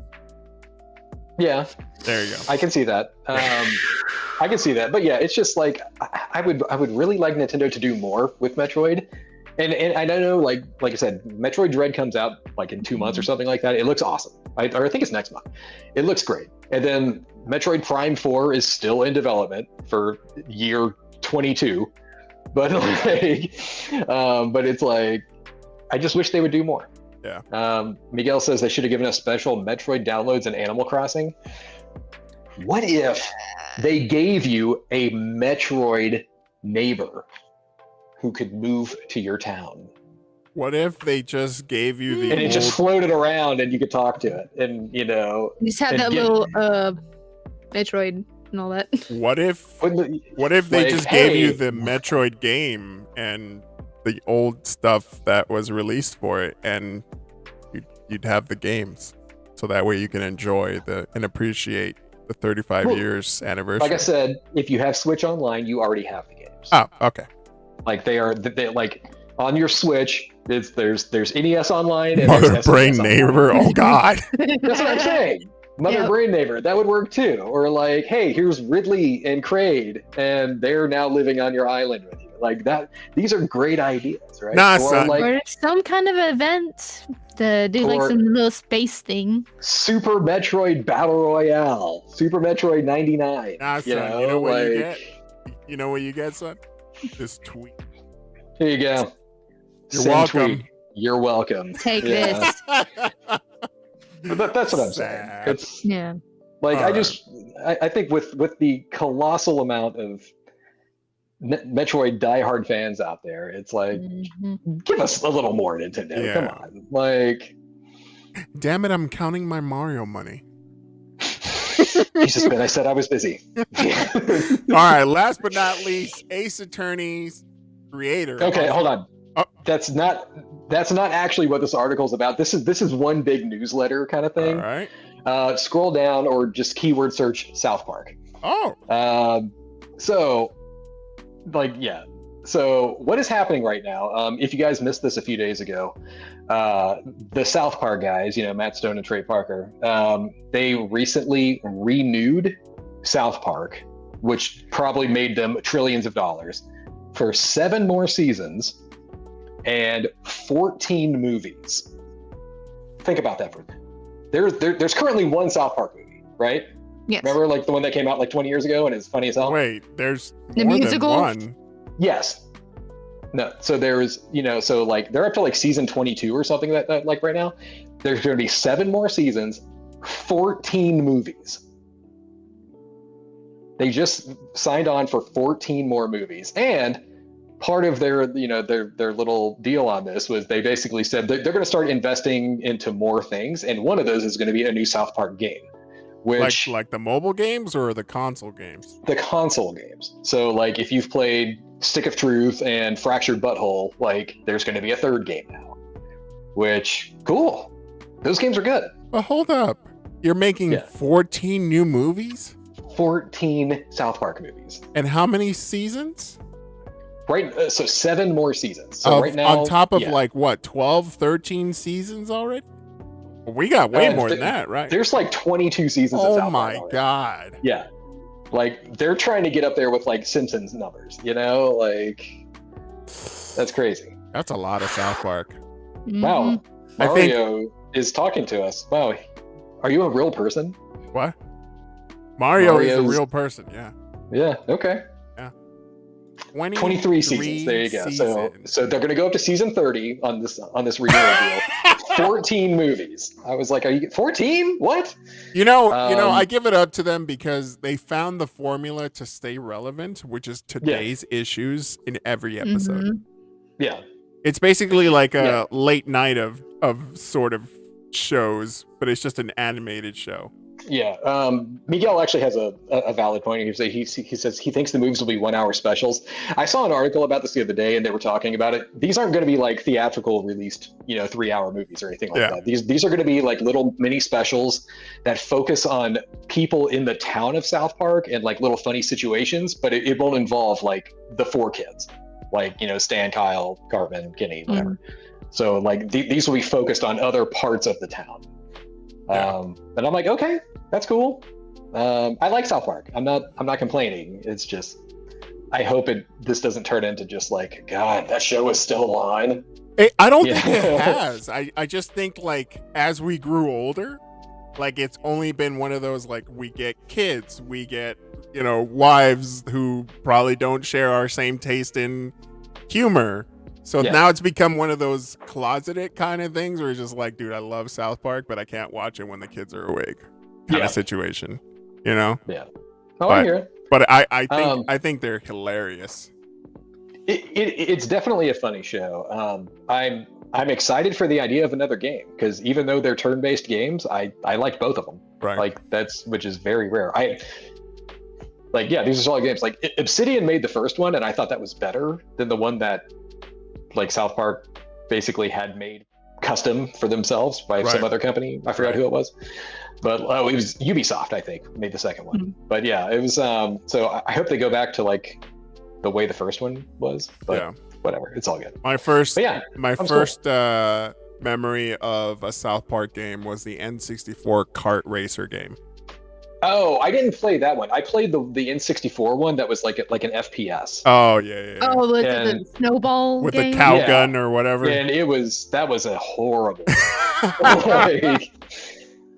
Yeah, there you go. I can see that. I can see that, but yeah, it's just like I would really like Nintendo to do more with Metroid, and I don't know, like I said, Metroid Dread comes out like in 2 months or something like that. It looks awesome. I think it's next month. It looks great, and then Metroid Prime 4 is still in development for year 22, but like, but it's like I just wish they would do more. Yeah. Miguel says they should have given us special Metroid downloads in Animal Crossing. What if they gave you a Metroid neighbor who could move to your town? What if they just gave you the and it just floated around and you could talk to it, and you just had that little Metroid and all that. What if they just gave you the Metroid game and the old stuff that was released for it, and you'd have the games, so that way you can enjoy and appreciate the 35 years anniversary. Like I said, if you have Switch Online, you already have the games. Oh, okay. Like they like on your Switch. There's NES Online and Mother Brain Neighbor. Oh God. That's what I'm saying. Mother Brain Neighbor, that would work too. Or like, hey, here's Ridley and Kraid, and they're now living on your island with you. Like that. These are great ideas, right? Nah, or some kind of event to do like some little space thing. Super Metroid Battle Royale, Super Metroid 99. Nah, son, you know what you get? You know what you get, son? This tweet. Here you go. You're welcome. Tweet. You're welcome. Take this. But that's what I'm saying. It's like I think with the colossal amount of Metroid diehard fans out there, it's like give us a little more, Nintendo. Yeah. Come on, like. Damn it! I'm counting my Mario money. Jesus, man! I said I was busy. All right. Last but not least, Ace Attorney's creator. Okay, hold on. That's not actually what this article is about. This is one big newsletter kind of thing. All right. Scroll down or just keyword search South Park. Oh. So, like, yeah. So what is happening right now? If you guys missed this a few days ago, the South Park guys, Matt Stone and Trey Parker, they recently renewed South Park, which probably made them trillions of dollars, for 7 more seasons and 14 movies. Think about that for a minute. There's currently one South Park movie, right? Yes. Remember, like the one that came out like 20 years ago and is funny as hell? Wait, there's The more musical? than one. Yes. No. So there's, so like they're up to like season 22 or something that like right now. There's going to be 7 more seasons, 14 movies. They just signed on for 14 more movies, and part of their their little deal on this was they basically said they're going to start investing into more things, and one of those is going to be a new South Park game, which like the mobile games or the console games? the console games. So like if you've played Stick of Truth and Fractured Butthole, like there's going to be a 3rd game now, which cool. Those games are good. But hold up, you're making Yeah. 14 new movies 14 South Park movies. and how many seasons? Right. So 7 more seasons. So Of- right now, on top of yeah. like what, 12, 13 seasons already? We got way more than that, right? There's like 22 seasons of Oh South my Park already. god. Yeah. Like they're trying to get up there with like Simpsons numbers, like that's crazy. That's a lot of South Park. Wow. I think- Mario is talking to us. Wow. Are you a real person? What? Mario is a Mario's- real person, yeah. Yeah. Okay. 23 seasons. There you go. So they're going to go up to season 30 on this renewal deal. 14 movies. I was like, are you 14? What? I give it up to them because they found the formula to stay relevant, which is today's issues in every episode. Yeah. It's basically like a late night of sort of shows, but it's just an animated show. Yeah, Miguel actually has a valid point. He says he thinks the movies will be 1-hour specials. I saw an article about this the other day, and they were talking about it. These aren't going to be like theatrical released, 3-hour movies or anything like that. These are going to be like little mini specials that focus on people in the town of South Park and like little funny situations, but it won't involve like the 4 kids, like Stan, Kyle, Cartman, Kenny, whatever. So like these will be focused on other parts of the town. And I'm like, okay, that's cool. I like South Park. I'm not complaining. It's just, I hope this doesn't turn into just like, God, that show is still on. I don't think it has. I just think like as we grew older, like it's only been one of those like we get kids, we get wives who probably don't share our same taste in humor. So now it's become one of those closeted kind of things where it's just like, dude, I love South Park, but I can't watch it when the kids are awake kind of situation, Yeah. Oh, I hear it. But I think they're hilarious. It's definitely a funny show. I'm excited for the idea of another game because even though they're turn-based games, I like both of them. Right. Like which is very rare. These are solid games. Like Obsidian made the first one, and I thought that was better than the one that like South Park basically had made custom for themselves by some other company. I forgot who it was, but it was Ubisoft, I think, made the second one. But yeah, it was. So I hope they go back to like the way the first one was. But whatever, it's all good. My first memory of a South Park game was the N64 kart racer game. Oh, I didn't play that one. I played the N64 one that was like an FPS. Oh yeah. Oh, the snowball with game? the cow gun or whatever. And that was a horrible.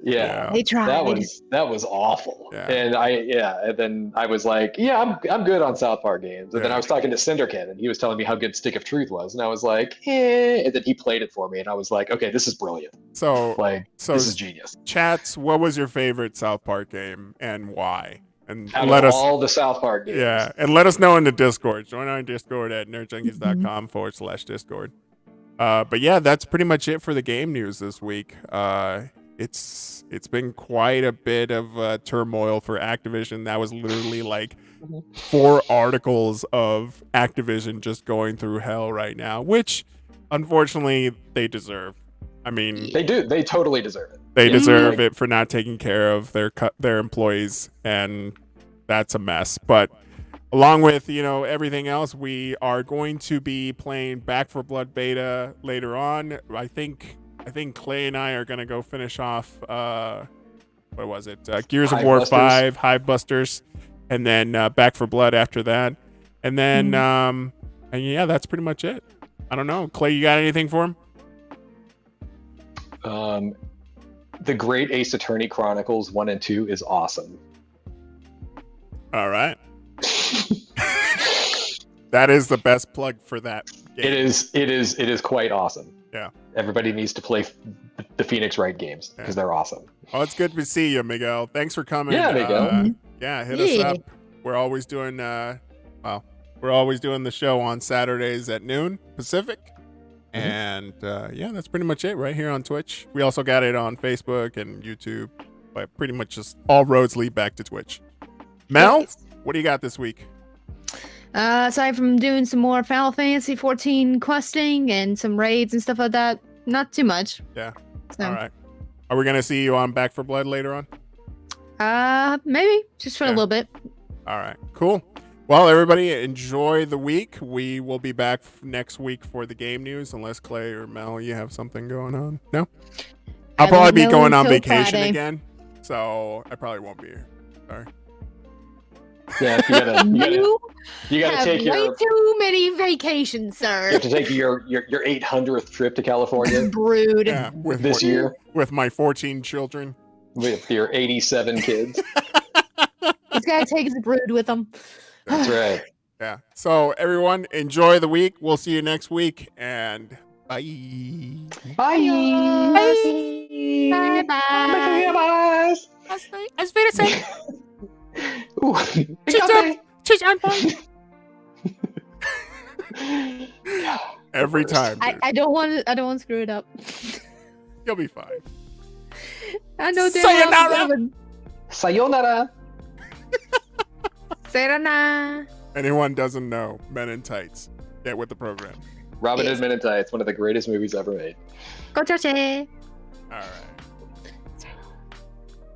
They tried. That was awful. Yeah. And then I was like, I'm good on South Park games. And then I was talking to Cinderkin, and he was telling me how good Stick of Truth was, and I was like, and then he played it for me, and I was like, okay, this is brilliant. So this is genius. Chats, what was your favorite South Park game and why? And Out of all the South Park games. Yeah, and let us know in the Discord. Join our Discord at nerdjunkies.com/Discord. But yeah, that's pretty much it for the game news this week. It's been quite a bit of turmoil for Activision. That was literally like 4 articles of Activision just going through hell right now, which unfortunately they deserve. I mean, they do. They totally deserve it. They deserve it for not taking care of their employees, and that's a mess. But along with everything else, we are going to be playing Back for Blood beta later on. I think Clay and I are going to go finish off what was it? Gears of War 5, Hive Busters, and then Back for Blood after that. And then and yeah, that's pretty much it. I don't know. Clay, you got anything for him? The Great Ace Attorney Chronicles 1 and 2 is awesome. All right. That is the best plug for that game. It is quite awesome. Yeah. Everybody needs to play the Phoenix Wright games because they're awesome. Oh, it's good to see you, Miguel. Thanks for coming. Yeah, Miguel. Hit us up. We're always doing the show on Saturdays at noon Pacific. And that's pretty much it right here on Twitch. We also got it on Facebook and YouTube, but pretty much just all roads lead back to Twitch. Mel, what do you got this week? Aside from doing some more Final Fantasy 14 questing and some raids and stuff like that, not too much. Yeah. So. All right. Are we gonna see you on Back for Blood later on? Maybe just for a little bit. All right. Cool. Well, everybody, enjoy the week. We will be back next week for the game news, unless Clay or Mel, you have something going on. No? I'll probably be going on vacation Friday. again, so I probably won't be here. Sorry. Yeah, you gotta take way your too many vacations, sir. You have to take your 800th trip to California. Brood. Yeah, this year with my 14 children, with your 87 kids. He's got to take his brood with him. That's right. Yeah. So everyone, enjoy the week. We'll see you next week, and bye. Bye. Bye. Bye. As Wiedersehen. Every time. I don't want to screw it up. You'll be fine. I know. Sayonara. Sayonara. Sayonara. Anyone doesn't know, Men in Tights. Get with the program. Robin Hood Men in Tights, one of the greatest movies ever made. Go Churchy. All right.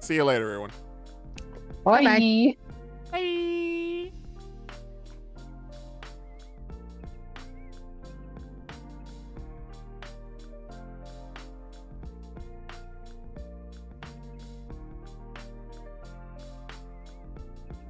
See you later, everyone. Bye. Bye.